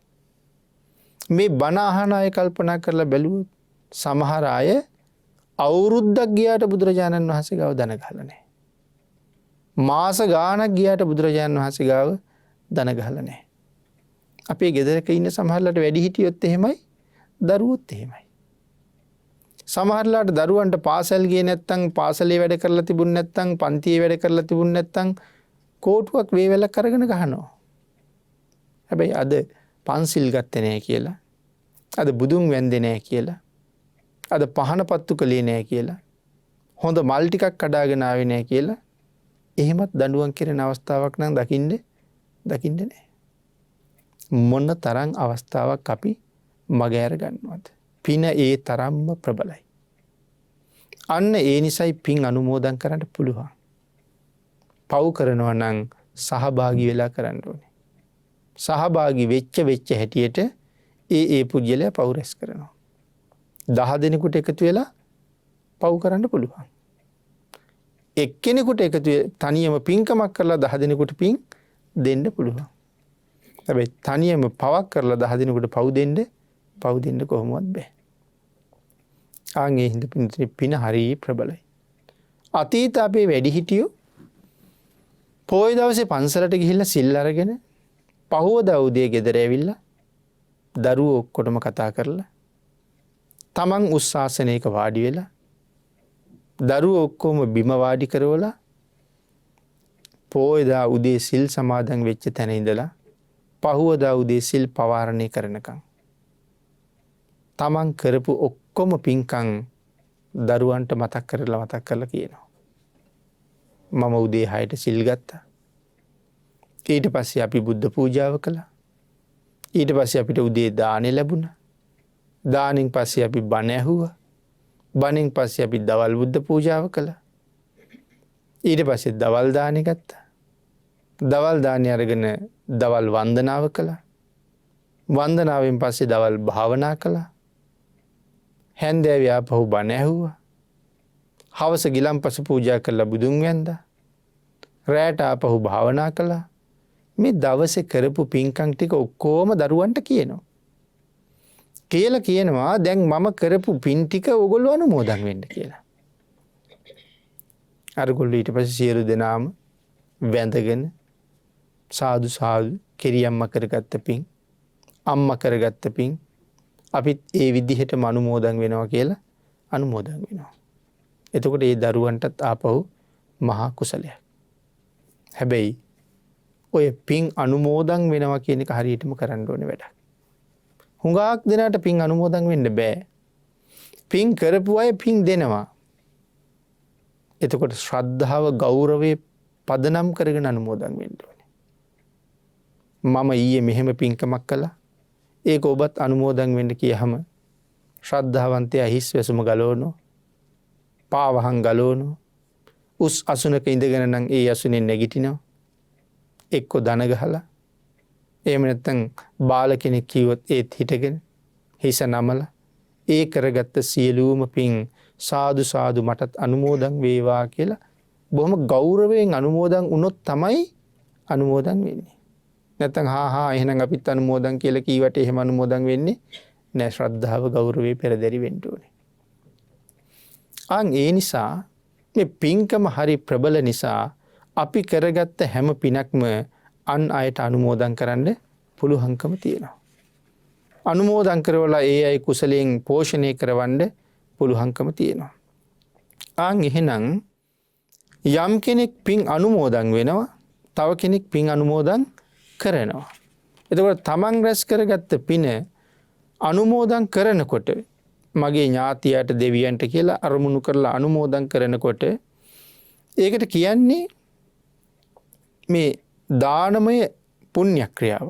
මේ බණ අහන අය කල්පනා කරලා බැලුවොත් සමහර අය අවුරුද්දක් ගියාට බුදුරජාණන් වහන්සේ ගාව දන ගහලා නැහැ. මාස ගාණක් ගියාට බුදුරජාණන් වහන්සේ ගාව දන ගහලා නැහැ. අපේ ගෙදරක ඉන්න සමහරලාට වැඩි හිටියොත් එහෙමයි, දරුවොත් එහෙමයි. සමහරලාට දරුවන්ට පාසල් ගියේ නැත්නම් පාසලේ වැඩ කරලා තිබුණ නැත්නම් පන්තියේ වැඩ කරලා තිබුණ නැත්නම් කෝටුවක් වේවැලක් අරගෙන ගහනවා. හැබැයි අද පන්සිල් ගත්තේ නැහැ කියලා, අද බුදුන් වැන්දේ නැහැ කියලා, අද පහන පත්තු කළේ නැහැ කියලා, හොඳ මල් ටිකක් කඩාගෙන ආවේ නැහැ කියලා එහෙමත් දඬුවම් කෙරෙන අවස්ථාවක් නම් දකින්න නැහැ. මොන තරම් අවස්ථාවක් අපි මගහැර ගන්නවද? පින ඒ තරම්ම ප්‍රබලයි. අන්න ඒ නිසයි පින් අනුමෝදන් කරන්න පුළුවන්. පව් කරනවා නම් සහභාගී වෙලා කරන්න ඕනේ. සහභාගී වෙච්ච හැටියට ඒ පුජ්‍යලයා පව් රැස් කරනවා. 10 දෙනෙකුට එකතු වෙලා පව් කරන්න පුළුවන්. එක්කෙනෙකුට එකතු තනියම පින්කමක් කරලා 10 දෙනෙකුට පින් දෙන්න පුළුවන්. හැබැයි තනියම පවක් කරලා 10 දෙනෙකුට පව් දෙන්න කොහොමවත් බෑ. ආන්ගේ හින්දා පින හරිය ප්‍රබලයි. අතීත අපේ වැඩිහිටියෝ පොයි දවසේ පන්සලට ගිහිල්ලා සිල් අරගෙන පහුවදා උදේ ගෙදර ඇවිල්ලා දරුවෝ ඔක්කොටම කතා කරලා තමන් උස්සාසනයක වාඩි වෙලා දරුවෝ ඔක්කොම බිම වාඩි කරවලා පොයිදා උදේ සිල් සමාදන් වෙච්ච තැන ඉඳලා පහුවදා උදේ සිල් පවාරණය කරනකම් තමන් කරපු ඔක්කොම පින්කම් දරුවන්ට මතක් කරලා කියනවා. මම උදේ 6ට සිල් ගත්තා. ඊට පස්සේ අපි බුද්ධ පූජාව කළා. ඊට පස්සේ අපිට උදේ දානෙ ලැබුණා. දානෙන් පස්සේ අපි බණ ඇහුවා. බණෙන් පස්සේ අපි දවල් බුද්ධ පූජාව කළා. ඊට පස්සේ දවල් දානෙ ගත්තා. දවල් දානෙ අරගෙන දවල් වන්දනාව කළා. වන්දනාවෙන් පස්සේ දවල් භාවනා කළා. හැන්දෑවේ ආපහු බණ ඇහුවා. හවස ගිලන්පස පූජා කරලා බුදුන් වැන්දා. රැට ආපහු භාවනා කළා. මේ දවසේ කරපු පින්කම් ටික ඔක්කොම දරුවන්ට කියනවා. කියලා කියනවා දැන් මම කරපු පින් ටික ඔයගොල්ලෝ අනුමෝදන් වෙන්න කියලා. අරගොල්ලෝ ඊට පස්සේ සියලු දෙනාම වැඳගෙන සාදු සාදු කිරියම්මා කරගත්ත පින්, අම්මා කරගත්ත පින් අපිත් ඒ විදිහටම අනුමෝදන් වෙනවා කියලා අනුමෝදන් වෙනවා. එතකොට ඒ දරුවන්ටත් ආපහු මහා කුසලයක්. හැබැයි ඔය පින් අනුමෝදන් වෙනවා කියන එක හරියටම කරන්න ඕනේ වැඩක්. හුඟක් දෙනාට පින් අනුමෝදන් වෙන්න බෑ. පින් කරපු අය පින් දෙනවා. එතකොට ශ්‍රද්ධාව ගෞරවය පදනම් කරගෙන අනුමෝදන් වෙන්න ඕනේ. මම ඊයේ මෙහෙම පින්කමක් කළා. ඒක ඔබත් අනුමෝදන් වෙන්න කියහම ශ්‍රද්ධාවන්තයා හිස් වැසුම ගලවනවා. පාවහන් ගලවනවා. උස් අසුනක ඉඳගෙන නම් ඒ අසුනේ නැගිටිනවා. එක්ක දන ගහලා එහෙම නැත්නම් බාල කෙනෙක් කිව්වොත් ඒත් හිටගෙන හිස නමලා ඒ කරගත්ත සියලුම පින් සාදු සාදු මටත් අනුමෝදන් වේවා කියලා බොහොම ගෞරවයෙන් අනුමෝදන් වුණොත් තමයි අනුමෝදන් වෙන්නේ. නැත්නම් හා එහෙනම් අපිත් අනුමෝදන් කියලා කීවට එහෙම අනුමෝදන් වෙන්නේ නෑ. ශ්‍රද්ධාව ගෞරවය පෙරදරි වෙන්න ඕනේ. ඒ නිසා මේ පින්කම හරි ප්‍රබල නිසා අපි කරගත්ත හැම පිනක්ම අන් අයට අනුමෝදන් කරන්න පුළුවන්කම තියෙනවා. අනුමෝදන් කරවලා ඒ අය කුසලයෙන් පෝෂණය කරවන්න පුළුවන්කම තියෙනවා. එහෙනම් යම් කෙනෙක් පින් අනුමෝදන් වෙනවා, තව කෙනෙක් පින් අනුමෝදන් කරනවා. එතකොට තමන් රැස් කරගත්ත පින අනුමෝදන් කරනකොට මගේ ඥාතියට දෙවියන්ට කියලා අරමුණු කරලා අනුමෝදන් කරනකොට ඒකට කියන්නේ මේ දානමය පුණ්‍ය ක්‍රියාව.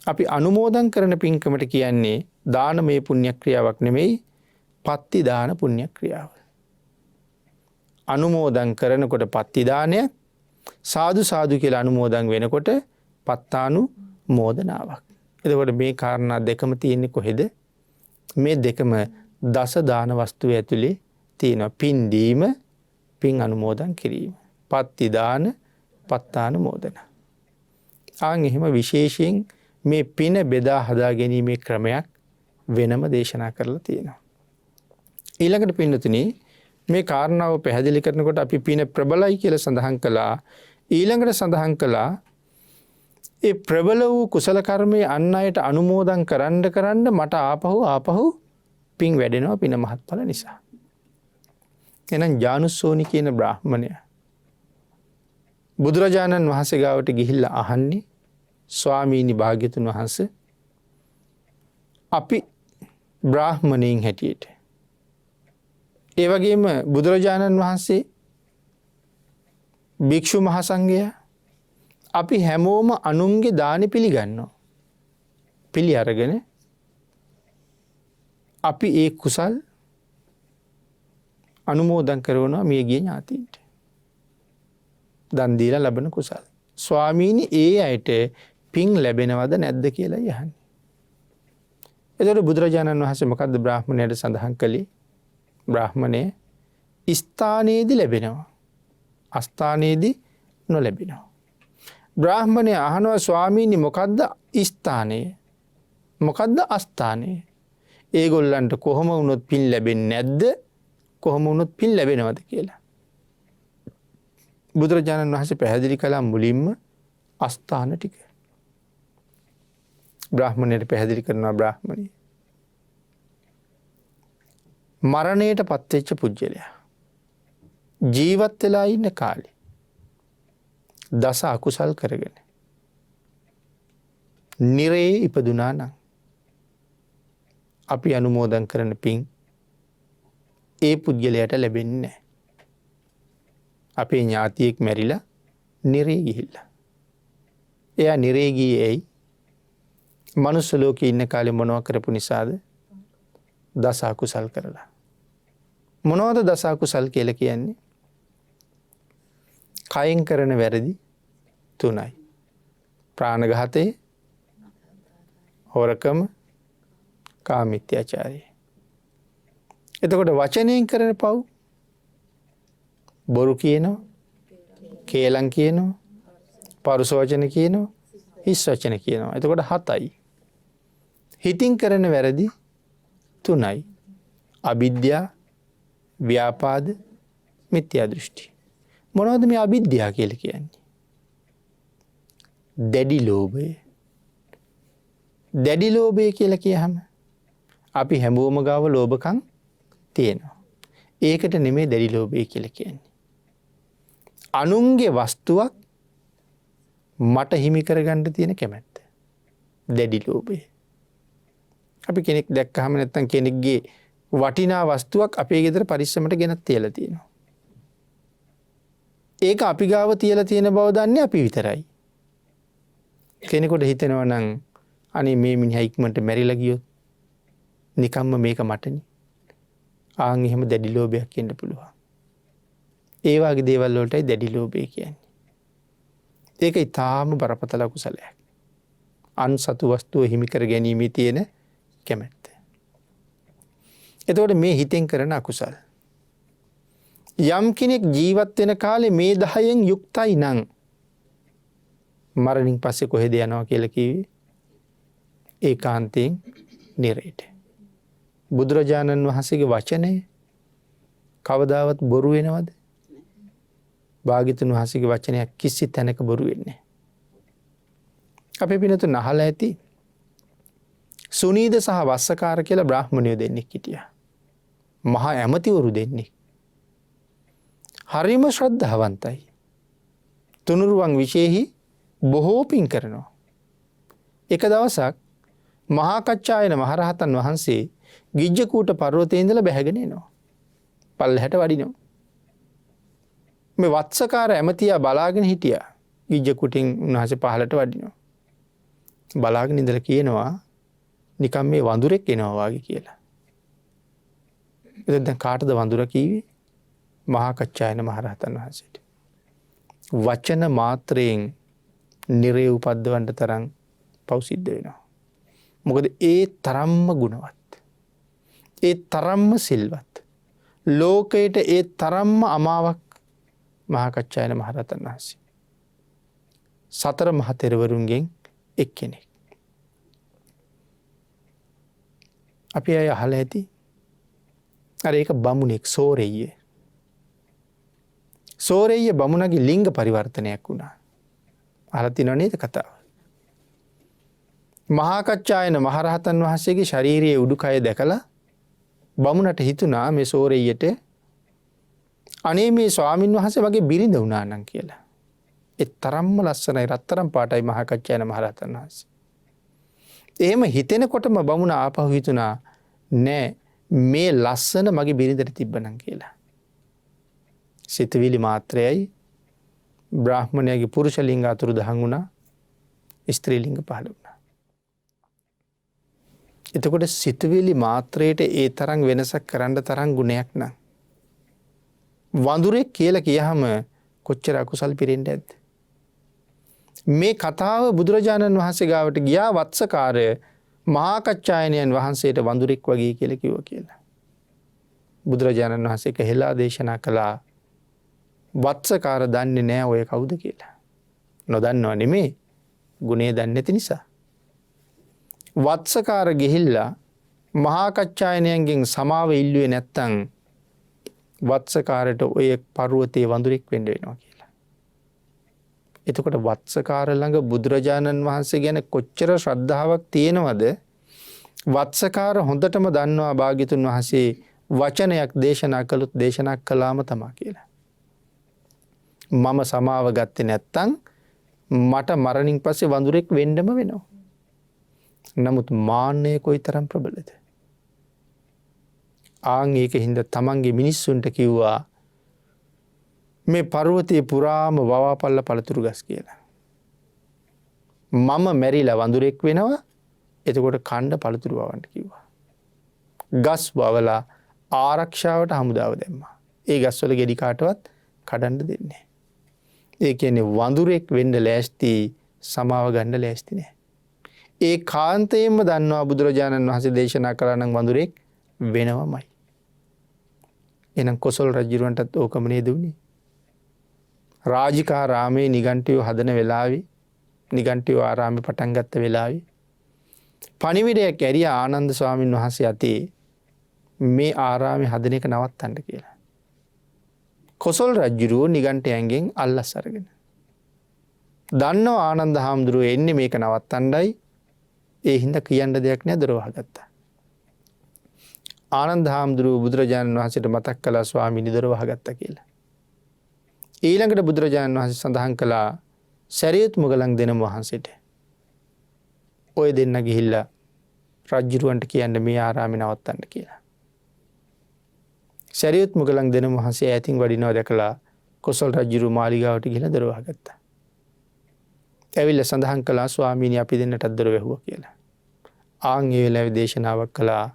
අපි අනුමෝදන් කරන පින්කමට කියන්නේ දානමය පුණ්‍ය ක්‍රියාවක් නෙමෙයි, පත්ති දාන පුණ්‍ය ක්‍රියාව. අනුමෝදන් කරනකොට පත්ති දානයක්, සාදු සාදු කියලා අනුමෝදන් වෙනකොට පත්තානු මෝදනාවක්. එතකොට මේ කාරණා දෙකම තියෙන්නේ කොහෙද? මේ දෙකම දස දාන වස්තුව ඇතුලේ තියෙනවා. පින් දීම, පින් අනුමෝදන් කිරීම. පත්ති දාන පත්තානුමෝදන. ආන් එහෙම විශේෂයෙන් මේ පින බෙදා හදා ගැනීමේ ක්‍රමයක් වෙනම දේශනා කරලා තියෙනවා. ඊළඟට පින්නතුනි මේ කාරණාව පැහැදිලි කරනකොට අපි පින ප්‍රබලයි කියලා සඳහන් කළා. ඊළඟට සඳහන් කළා ඒ ප්‍රබල වූ කුසල කර්මයේ අන් අයට අනුමෝදන් කරන්න මට ආපහු පින් වැඩෙනවා පින මහත්ඵල නිසා. එහෙනම් ජානුස්සෝනි කියන බ්‍රාහ්මණය බුදුරජාණන් වහන්සේ ගාවට ගිහිල්ලා අහන්නේ ස්වාමීනි භාග්‍යතුන් වහන්සේ අපි බ්‍රාහ්මණයින් හැටියට ඒ වගේම බුදුරජාණන් වහන්සේ භික්ෂු මහසංඝයා අපි හැමෝම අනුන්ගේ දානි පිළිගන්නවා. පිළි අරගෙන අපි ඒ කුසල් අනුමෝදන් කරනවා මියගිය ඥාතීන්ට. දන් දීලා ලබන කුසල්. ස්වාමීනි ඒ අයට පින් ලැබෙනවද නැද්ද කියලා යහන්නේ. එතකොට බුදුරජාණන් වහන්සේ මොකද්ද බ්‍රාහ්මණයට සඳහන් කළේ? බ්‍රාහ්මණය ස්ථානයේදී ලැබෙනවා. අස්ථානයේදී නොලැබෙනවා. බ්‍රාහ්මණය අහනවා ස්වාමීනි මොකද්ද ස්ථානය? මොකද්ද අස්ථානය? ඒගොල්ලන්ට කොහොම වුණොත් පින් ලැබෙන්නේ නැද්ද? කොහොම වුණොත් පින් ලැබෙනවද කියලා. බුදුරජාණන් වහන්සේ පැහැදිලි කළා මුලින්ම අස්ථාන ටික. බ්‍රාහ්මණයට පැහැදිලි කරනවා බ්‍රාහ්මණය මරණයට පත්වෙච්ච පුජ්‍යලයා ජීවත් වෙලා ඉන්න කාලේ දස අකුසල් කරගෙන නිරේ ඉපදුනා නම් අපි අනුමෝදන් කරන පින් ඒ පුජ්‍යලයට ලැබෙන්නේ නැහැ. අපේ ඥාතියෙක් මැරිලා නිරේ ගිහිල්ලා. එයා නිරේ ගියේ ඇයි? මනුස්ස ලෝකේ ඉන්න කාලේ මොනව කරපු නිසාද? දස අකුසල් කරලා. මොනවද දස අකුසල් කියලා කියන්නේ? කයෙන් කරන වැරදි 3යි. ප්‍රාණඝාතය, හොරකම, කාමීත්‍යාචාරය. එතකොට වචනයෙන් කරන පව් බොරු කියනවා, කේලම් කියනවා, පරුස වචන කියනවා, හිස් වචන කියනවා. එතකොට 7යි. හිතින් කරන වැරදි 3යි. අවිද්‍යාව, ව්‍යාපාද, මිත්‍යා දෘෂ්ටි. මොනවද මේ අවිද්‍යාව කියලා කියන්නේ? දැඩි ලෝභය. දැඩි ලෝභය කියලා කියහම අපි හැමෝම ගාව ලෝභකම් තියෙනවා. ඒකට නෙමෙයි දැඩි ලෝභය කියලා කියන්නේ. අනුන්ගේ වස්තුවක් මට හිමි කරගන්න තියෙන කැමැත්ත. දැඩි ලෝභය. අපි කෙනෙක් දැක්කහම නැත්තම් කෙනෙක්ගේ වටිනා වස්තුවක් අපේ ගෙදර පරිස්සමට ගෙනත් තියලා තියෙනවා. ඒක අපි ගාව තියලා තියෙන බව දන්නේ අපි විතරයි. කෙනෙකුට හිතෙනවා නම් අනේ මේ මිනිහා ඉක්මනට මැරිලා ගියොත් නිකම්ම මේක මටනේ. ආන් එහෙම දැඩි ලෝභයක් එන්න පුළුවන්. ඒ වගේ දේවල් වලටයි දැඩි ලෝභය කියන්නේ. ඒක ඊටාම බරපතල කුසලයක්. අන්සතු වස්තුව හිමි කර ගැනීමේ තියෙන කැමැත්ත. එතකොට මේ හිතෙන් කරන අකුසල්. යම් කෙනෙක් ජීවත් වෙන කාලේ මේ 10න් යුක්තයි නම් මරණින් පස්සේ කොහෙද යනවා කියලා කිව්වේ? ඒකාන්තයෙන් නිරේට. බුදුරජාණන් වහන්සේගේ වචනය කවදාවත් බොරු වෙනවද? භාග්‍යතුන් වහන්සේගේ වචනයක් කිසි තැනක බොරු වෙන්නේ නැහැ. අපේ පිනතුන් අහලා ඇති සුනීද සහ වස්සකාර කියලා බ්‍රාහ්මණයෝ දෙන්නෙක් හිටියා. මහා ඇමතිවරු දෙන්නෙක්. හරිම ශ්‍රද්ධාවන්තයි. තුනුරුවන් විශේෂෙහි බොහෝ පින් කරනවා. එක දවසක් මහා කච්චායන මහරහතන් වහන්සේ ගිජ්ජකූට පර්වතයේ ඉඳලා බැහැගෙන එනවා. පල්ලෙහාට වඩිනවා. මේ වත්සකාර ඇමතියා බලාගෙන හිටියා. ගිජ්ජකූටින් උන්වහන්සේ පහළට වඩිනවා. බලාගෙන ඉඳලා කියනවා නිකම් මේ වඳුරෙක් එනවා වගේ කියලා. එතෙන් දැන් කාටද වඳුර කීවේ? මහා කච්චායන මහරහතන් වහන්සේට. වචන මාත්‍රයෙන් නිරේ උපද්දවන්න තරම් පව් සිද්ධ වෙනවා. මොකද ඒ තරම්ම ගුණවත්. ඒ තරම්ම සිල්වත්. ලෝකයට ඒ තරම්ම අමාවක් මහා කච්චායන මහරහතන් වහන්සේ. සතර මහ තෙරවරුන්ගෙන් එක්කෙනෙක්. අපි අය අහලා ඇති අර ඒක බමුණෙක් සෝරෙය්‍ය. සෝරෙය්‍ය බමුණගේ ලිංග පරිවර්තනයක් වුණා. අහලා තියෙනව නේද කතාව? මහා කච්චායන මහරහතන් වහන්සේගේ ශාරීරියේ උඩුකය දැකලා බමුණට හිතුණා මේ සෝරෙය්‍යට අනේ මේ ස්වාමින් වහන්සේ වගේ බිරිඳ වුණා නම් කියලා. ඒ තරම්ම ලස්සනයි රත්තරන් පාටයි මහා කච්චායන මහරහතන් වහන්සේ. එහෙම හිතෙනකොටම බමුණ ආපහු හිතුණා නෑ මේ ලස්සන මගේ බිරිඳට තිබ්බනම් කියලා. සිතවිලි මාත්‍රයයි බ්‍රාහ්මණයාගේ පුරුෂ ලිංග අතුරුදහන් වුණා. ස්ත්‍රී ලිංග පහළ වුණා. එතකොට සිතවිලි මාත්‍රයට ඒ තරම් වෙනසක් කරන්න තරම් ගුණයක් නම් වඳුරෙක් කියලා කියහම කොච්චර අකුසල් පිරෙන්න ඇද්ද? මේ කතාව බුදුරජාණන් වහන්සේ ගාවට ගියා වත්සකාරය මහා කච්චායනයන් වහන්සේට වඳුරෙක් වගේ කියලා කිව්වා කියලා. බුදුරජාණන් වහන්සේ කහෙලා දේශනා කළා වත්සකාර දන්නේ නැහැ ඔය කවුද කියලා. නොදන්නව නෙමේ ගුණේ දන්නේ නැති නිසා. වත්සකාර ගිහිල්ලා මහා කච්චායනයන්ගෙන් සමාව ඉල්ලුවේ නැත්තම් වත්සකාරට ඔය පර්වතයේ වඳුරෙක් වෙන්න වෙනවා කියලා. එතකොට වත්සකාර ළඟ බුදුරජාණන් වහන්සේ ගැන කොච්චර ශ්‍රද්ධාවක් තියෙනවද? වත්සකාර හොඳටම දන්නවා භාග්‍යතුන් වහන්සේ වචනයක් දේශනා කළොත් දේශනා කළාම තමයි කියලා. මම සමාව ගත්තේ නැත්තම් මට මරණින් පස්සේ වඳුරෙක් වෙන්නම වෙනවා. නමුත් මාන්නය කොයිතරම් ප්‍රබලද? ආන් ඒකින්ද තමන්ගේ මිනිස්සුන්ට කිව්වා මේ පර්වතයේ පුරාම වවාපල්ල පළතුරු ගස් කියලා. මම මැරිලා වඳුරෙක් වෙනවා. එතකොට කණ්ඩ පළතුරු වවන්න කිව්වා. ගස් වවලා ආරක්ෂාවට හමුදාව දැම්මා. ඒ ගස්වල ගෙඩි කාටවත් කඩන්න දෙන්නේ. ඒ කියන්නේ වඳුරෙක් වෙන්න ලෑස්ති සමාව ගන්න ලෑස්ති නෑ. ඒ කාන්තයෙන්ම දන්නවා බුදුරජාණන් වහන්සේ දේශනා කළා නම් වඳුරෙක් වෙනවමයි. එහෙනම් කොසල් රජුරවන්ටත් ඕකම නේද උනේ? රාජිකාරාමේ නිගණ්ඨයෝ හදන වෙලාවේ නිගණ්ඨයෝ ආරාමේ පටන් ගත්ත වෙලාවේ පණිවිඩයක් ඇරියා ආනන්ද ස්වාමීන් වහන්සේ අතේ මේ ආරාමේ හදන එක නවත්තන්න කියලා. කොසල් රජුරෝ නිගණ්ඨයන්ගෙන් අල්ලස් අරගෙන දන්නව ආනන්ද හාමුදුරුවෝ එන්නේ මේක නවත්තන්නයි. ඒ හින්දා කියන්න දෙයක් නෑ දොර වහගත්තා. ආනන්ද හාමුදුරුවෝ බුදුරජාණන් වහන්සේට මතක් කළා ස්වාමීනි දොර වහගත්තා කියලා. ඊළඟට බුදුරජාණන් වහන්සේ සඳහන් කළා සරියුත් මුගලන් දෙනම වහන්සේට ඔය දෙන්න ගිහිල්ලා රජුරවන්ට කියන්න මේ ආරාමේ නවත්තන්න කියලා. සරියුත් මුගලන් දෙනම වහන්සේ ඈතින් වඩිනවා දැකලා කොසල් රජුරු මාලිගාවට ගිහිල්ලා දොර වහගත්තා. ඇවිල්ලා සඳහන් කළා ස්වාමීනි අපි දෙන්නටත් දොර වැහුවා කියලා. ආන් ඒ වෙලාවේ දේශනාවක් කළා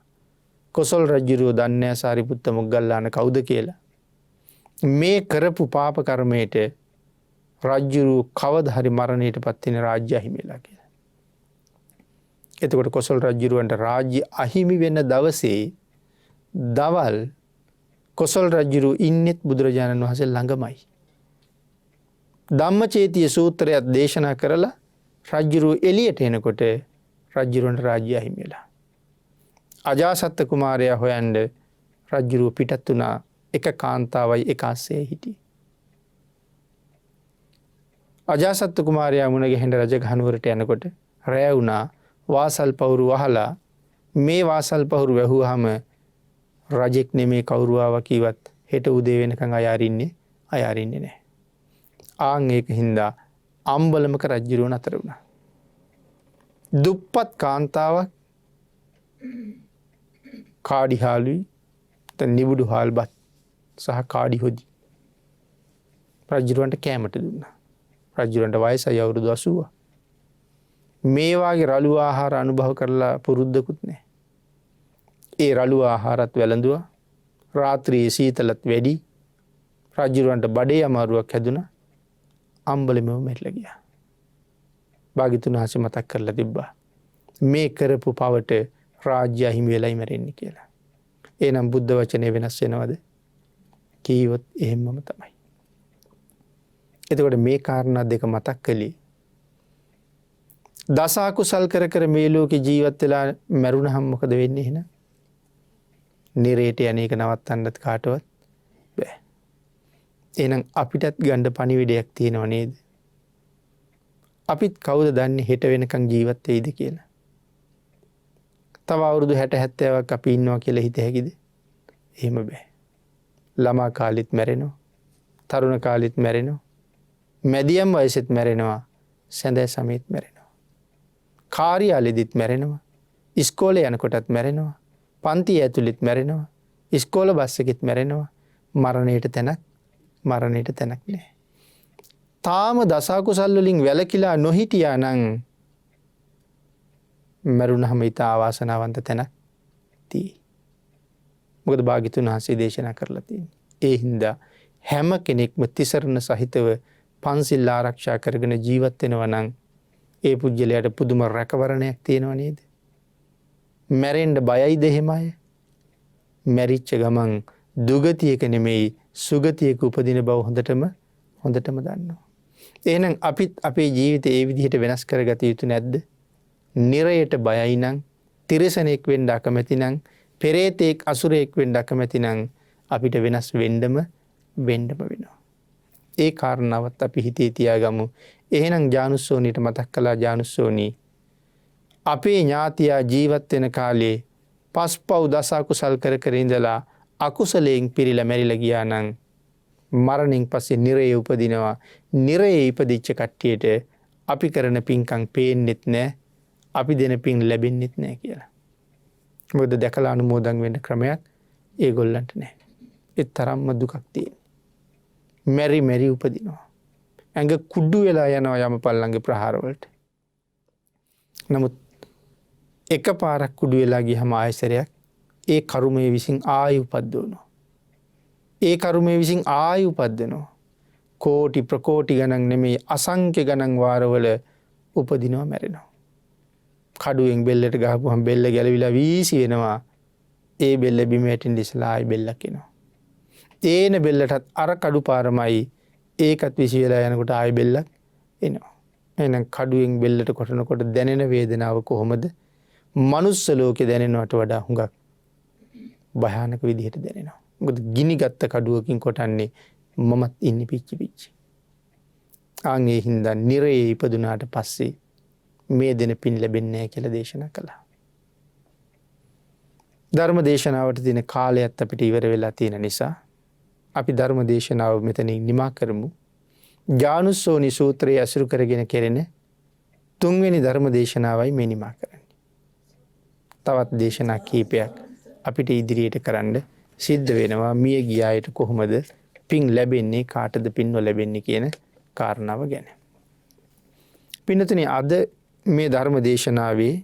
කොසල් රජුරෝ දන්නේ සාරිපුත්ත මොග්ගල්ලාන කවුද කියලා. මේ කරපු පාප කර්මයට රජුරු කවදා හරි මරණයට පත් වෙන රාජ්‍ය අහිමි වෙලා කියලා. එතකොට කොසල් රජුරවන්ට රාජ්‍ය අහිමි වෙන දවසේ දවල් කොසල් රජුරු ඉන්නෙත් බුදුරජාණන් වහන්සේ ළඟමයි. ධම්මචේතිය සූත්‍රයක් දේශනා කරලා රජුරු එළියට එනකොට රජුරවන්ට රාජ්‍ය අහිමි වෙලා. අජාසත් කුමාරයා හොයන්න රජුරු පිටත් වුණා. එක කාන්තාවයි එක අස්සේ හිටියේ. අජාසත් කුමාරයා මුණ ගැහෙන්න රජගහනුවරට යනකොට රැය වුණා. වාසල් පවුරු වහලා මේ වාසල් පවුරු වැහුවාම රජෙක් නෙමේ කවුරු ආවා කිව්වත් හෙට උදේ වෙනකන් අය අරින්නේ නැහැ. ආන් ඒක හින්දා අම්බලමක රජුරුව නතර වුණා. දුප්පත් කාන්තාවක් කාඩි හාලුයි නිබුඩු හාල්බත් සහ කාඩි හොදි රජුරවන්ට කෑමට දුන්නා. රජුරවන්ට වයසයි අවුරුදු 80. මේ වාගේ රළු ආහාර අනුභව කරලා පුරුද්දකුත් නැහැ. ඒ රළු ආහාරත් වැළඳුවා. රාත්‍රියේ සීතලත් වැඩි. රජුරවන්ට බඩේ අමාරුවක් හැදුනා. අම්බලෙමම මැරිලා ගියා. භාග්‍යතුන් වහන්සේ මතක් කරලා තිබ්බා මේ කරපු පවට රාජ්‍ය අහිමි වෙලයි මැරෙන්නේ කියලා. එහෙනම් බුද්ධ වචනේ වෙනස් වෙනවද? කීවොත් එහෙමම තමයි. එතකොට මේ කාරණා දෙක මතක් කළේ. දස අකුසල් කර කර මේ ලෝකේ ජීවත් වෙලා මැරුණහම මොකද වෙන්නේ එහෙනම්? නිරේට යන්නේක නවත්තන්නත් කාටවත් බෑ. එහෙනම් අපිටත් ගන්න පණිවිඩයක් තියෙනව නේද? අපිත් කවුද දන්නේ හෙට වෙනකන් ජීවත් වෙයිද කියලා? තව අවුරුදු 60 70ක් අපි ඉන්නවා කියලා හිත හැකිද? එහෙම බෑ. ළමා කාලෙත් මැරෙනවා. තරුණ කාලෙත් මැරෙනවා. මැදියම් වයසෙත් මැරෙනවා. සැඳෑ සමයේත් මැරෙනවා. කාර්යාලෙදිත් මැරෙනවා. ඉස්කෝලේ යනකොටත් මැරෙනවා. පන්ති ඇතුළෙත් මැරෙනවා. ඉස්කෝල බස් එකෙත් මැරෙනවා. මරණයට තැනක් නැහැ. තාම දස අකුසල් වලින් වැළකීලා නොහිටියා නම් මරුණහම ඊට ආවාසනාවන්ත තැනක් තියෙයි. මොකද භාග්‍යතුන් වහන්සේ දේශනා කරලා තියෙන්නේ. ඒ හින්දා හැම කෙනෙක්ම තිසරණ සහිතව පන්සිල් ආරක්ෂා කරගෙන ජීවත් වෙනවා නම් ඒ පුජ්‍යලයට පුදුම රැකවරණයක් තියෙනව නේද? මැරෙන්න බයයිද එහෙමයි? මැරිච්ච ගමන් දුගතියක නෙමෙයි සුගතියක උපදින බව හොඳටම දන්නවා. එහෙනම් අපිත් අපේ ජීවිතය ඒ විදිහට වෙනස් කරගත යුතු නැද්ද? නිරයට බයයි නම්, තිරිසනෙක් වෙන්න අකමැති නම්, පෙරේතෙක් අසුරයෙක් වෙන්න අකමැති නම් අපිට වෙනස් වෙන්නම වෙනවා. ඒ කාරණාවත් අපි හිතේ තියාගමු. එහෙනම් ජානුස්සෝනියට මතක් කළා ජානුස්සෝනි අපේ ඥාතියා ජීවත් වෙන කාලේ පස්පව් දස අකුසල් කර කර ඉඳලා අකුසලයෙන් පිරීලා මැරිලා ගියා නම් මරණයෙන් පස්සේ නිරයේ උපදිනවා. නිරයේ ඉපදිච්ච කට්ටියට අපි කරන පින්කම් පේන්නෙත් නැහැ. අපි දෙන පින් ලැබෙන්නෙත් නැහැ කියලා. මොකද දැකලා අනුමෝදන් වෙන්න ක්‍රමයක් ඒගොල්ලන්ට නැහැ. ඒ තරම්ම දුකක් තියෙන. මෙරි උපදිනවා. ඇඟ කුඩු වෙලා යනවා යමපල්ලන්ගේ ප්‍රහාර වලට. නමුත් එකපාරක් කුඩු වෙලා ගියම ආයසරයක් ඒ කර්මයේ විසින් ආයි උපද්දවනවා. ඒ කර්මයේ විසින් ආයි උපද්දනවා. කෝටි ප්‍රකෝටි ගණන් නෙමෙයි අසංඛ්‍ය ගණන් වාරවල උපදිනවා මැරෙනවා. කඩුවෙන් බෙල්ලට ගහපුවම බෙල්ල ගැලවිලා වීසි වෙනවා. ඒ බෙල්ල බිම වැටෙන්න ඉස්සලා ආයි බෙල්ලක් එනවා. තේන බෙල්ලටත් අර කඩු පාරමයි ඒකත් විසි වෙලා යනකොට ආයි බෙල්ලක් එනවා. එහෙනම් කඩුවෙන් බෙල්ලට කොටනකොට දැනෙන වේදනාව කොහොමද? මනුස්ස ලෝකේ දැනෙනවට වඩා හුඟක් භයානක විදිහට දැනෙනවා. මොකද ගිනි ගත්ත කඩුවකින් කොටන්නේ මමත් ඉන්නේ පිච්චි. ආන් ඒ හින්දා නිරයේ ඉපදුනාට පස්සේ මේ දෙන පින් ලැබෙන්නේ නැහැ කියලා දේශනා කළා. ධර්ම දේශනාවට තියෙන කාලයත් අපිට ඉවර වෙලා තියෙන නිසා අපි ධර්ම දේශනාව මෙතනින් නිමා කරමු. ජානුස්සෝනි සූත්‍රයේ අසුරු කරගෙන කෙරෙන 3 වෙනි ධර්ම දේශනාවයි මේ නිමා කරන්නේ. තවත් දේශනා කීපයක් අපිට ඉදිරියට කරන්න සිද්ධ වෙනවා. මිය ගිය අයට කොහොමද පින් ලැබෙන්නේ, කාටද පින් නොලැබෙන්නේ කියන කාරණාව ගැන. පින්නතුනි අද මේ ධර්ම දේශනාවේ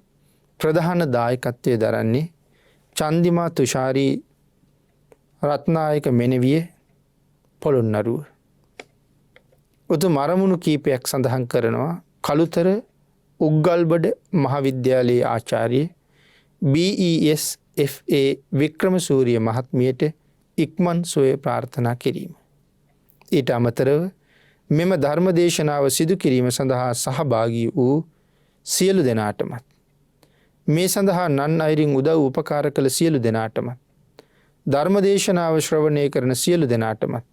ප්‍රධාන දායකත්වයේ දරන්නේ චන්දිමා තුෂාරී රත්නායක මෙනවිය පොළොන්නරුව. උතුම් අරමුණු කීපයක් සඳහන් කරනවා. කළුතර උග්ගල්බඩ මහාවිද්‍යාලයේ ආචාර්ය BES FA වික්‍රමසූරිය මහත්මියට ඉක්මන් සුවය ප්‍රාර්ථනා කිරීම. ඊට අමතරව මෙම ධර්ම දේශනාව සිදු කිරීම සඳහා සහභාගී වූ සියලු දෙනාටමත්, මේ සඳහා නන් අයරින් උදව් උපකාර කළ සියලු දෙනාටමත්, ධර්ම දේශනාව ශ්‍රවණය කරන සියලු දෙනාටමත්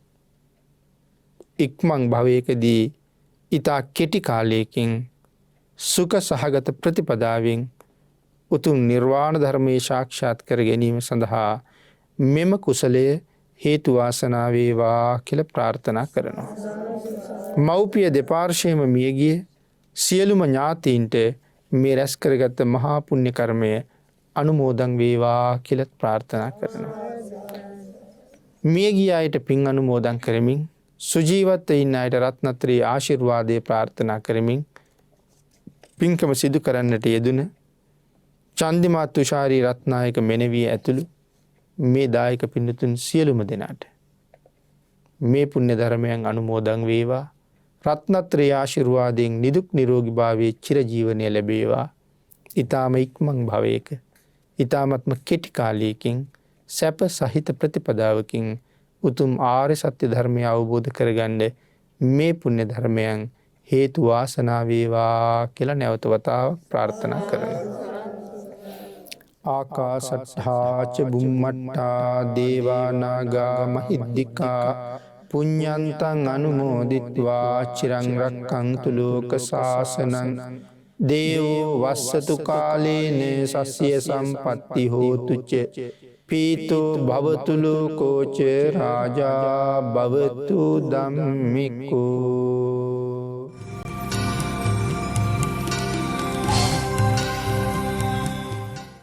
ඉක්මන් භවයකදී ඊතා කෙටි කාලයකින් සුඛ සහගත ප්‍රතිපදාවෙන් උතුම් නිර්වාණ ධර්මයේ සාක්ෂාත් කර ගැනීම සඳහා මෙම කුසලය හේතු වාසනා වේවා කියලා ප්‍රාර්ථනා කරනවා. මව්පිය දෙපාර්ශ්වයේම මියගිය සියලුම ඥාතීන්ට මේ රැස් කරගත් මහා පුණ්‍ය කර්මය අනුමෝදන් වේවා කියලා ප්‍රාර්ථනා කරනවා. මියගිය අයට පින් අනුමෝදන් කරමින් සුජීවත්ව ඉන්න අයට රත්නත්‍රී ආශිර්වාදයේ ප්‍රාර්ථනා කරමින් පින්කම සිදු කරන්නට යෙදුන චන්දිමා තුෂාරී රත්නායක මෙනවිය ඇතුළු මේ දායක පින්නතුන් සියලුම දෙනාට මේ පුණ්‍ය ධර්මයන් අනුමෝදන් වේවා. රත්නත්‍රී ආශිර්වාදයෙන් නිදුක් නිරෝගී භාවයේ චිරජීවනය ලැබේවා. ඊ타ම ඉක්මන් භවයක ඊ타මත්ම කෙටි කාලයකින් සැප සහිත ප්‍රතිපදාවකින් උතුම් ආර්ය සත්‍ය ධර්මය අවබෝධ කරගන්න මේ පුණ්‍ය ධර්මයන් හේතු වාසනා වේවා කියලා නැවත වතාවක් ප්‍රාර්ථනා කරනවා. ආකාසට්ඨා ච බුම්මට්ටා දේවා නාග මහිද්దికා පුඤ්ඤන්තං අනුමෝදිත්වා චිරං රක්ඛන්තු ලෝක සාසනං දේවෝ වස්සතු කාලේන සස්ය සම්පත්ති හෝතු ච පීතෝ භවතු ලෝකෝ ච රාජා භවතු ධම්මිකෝ.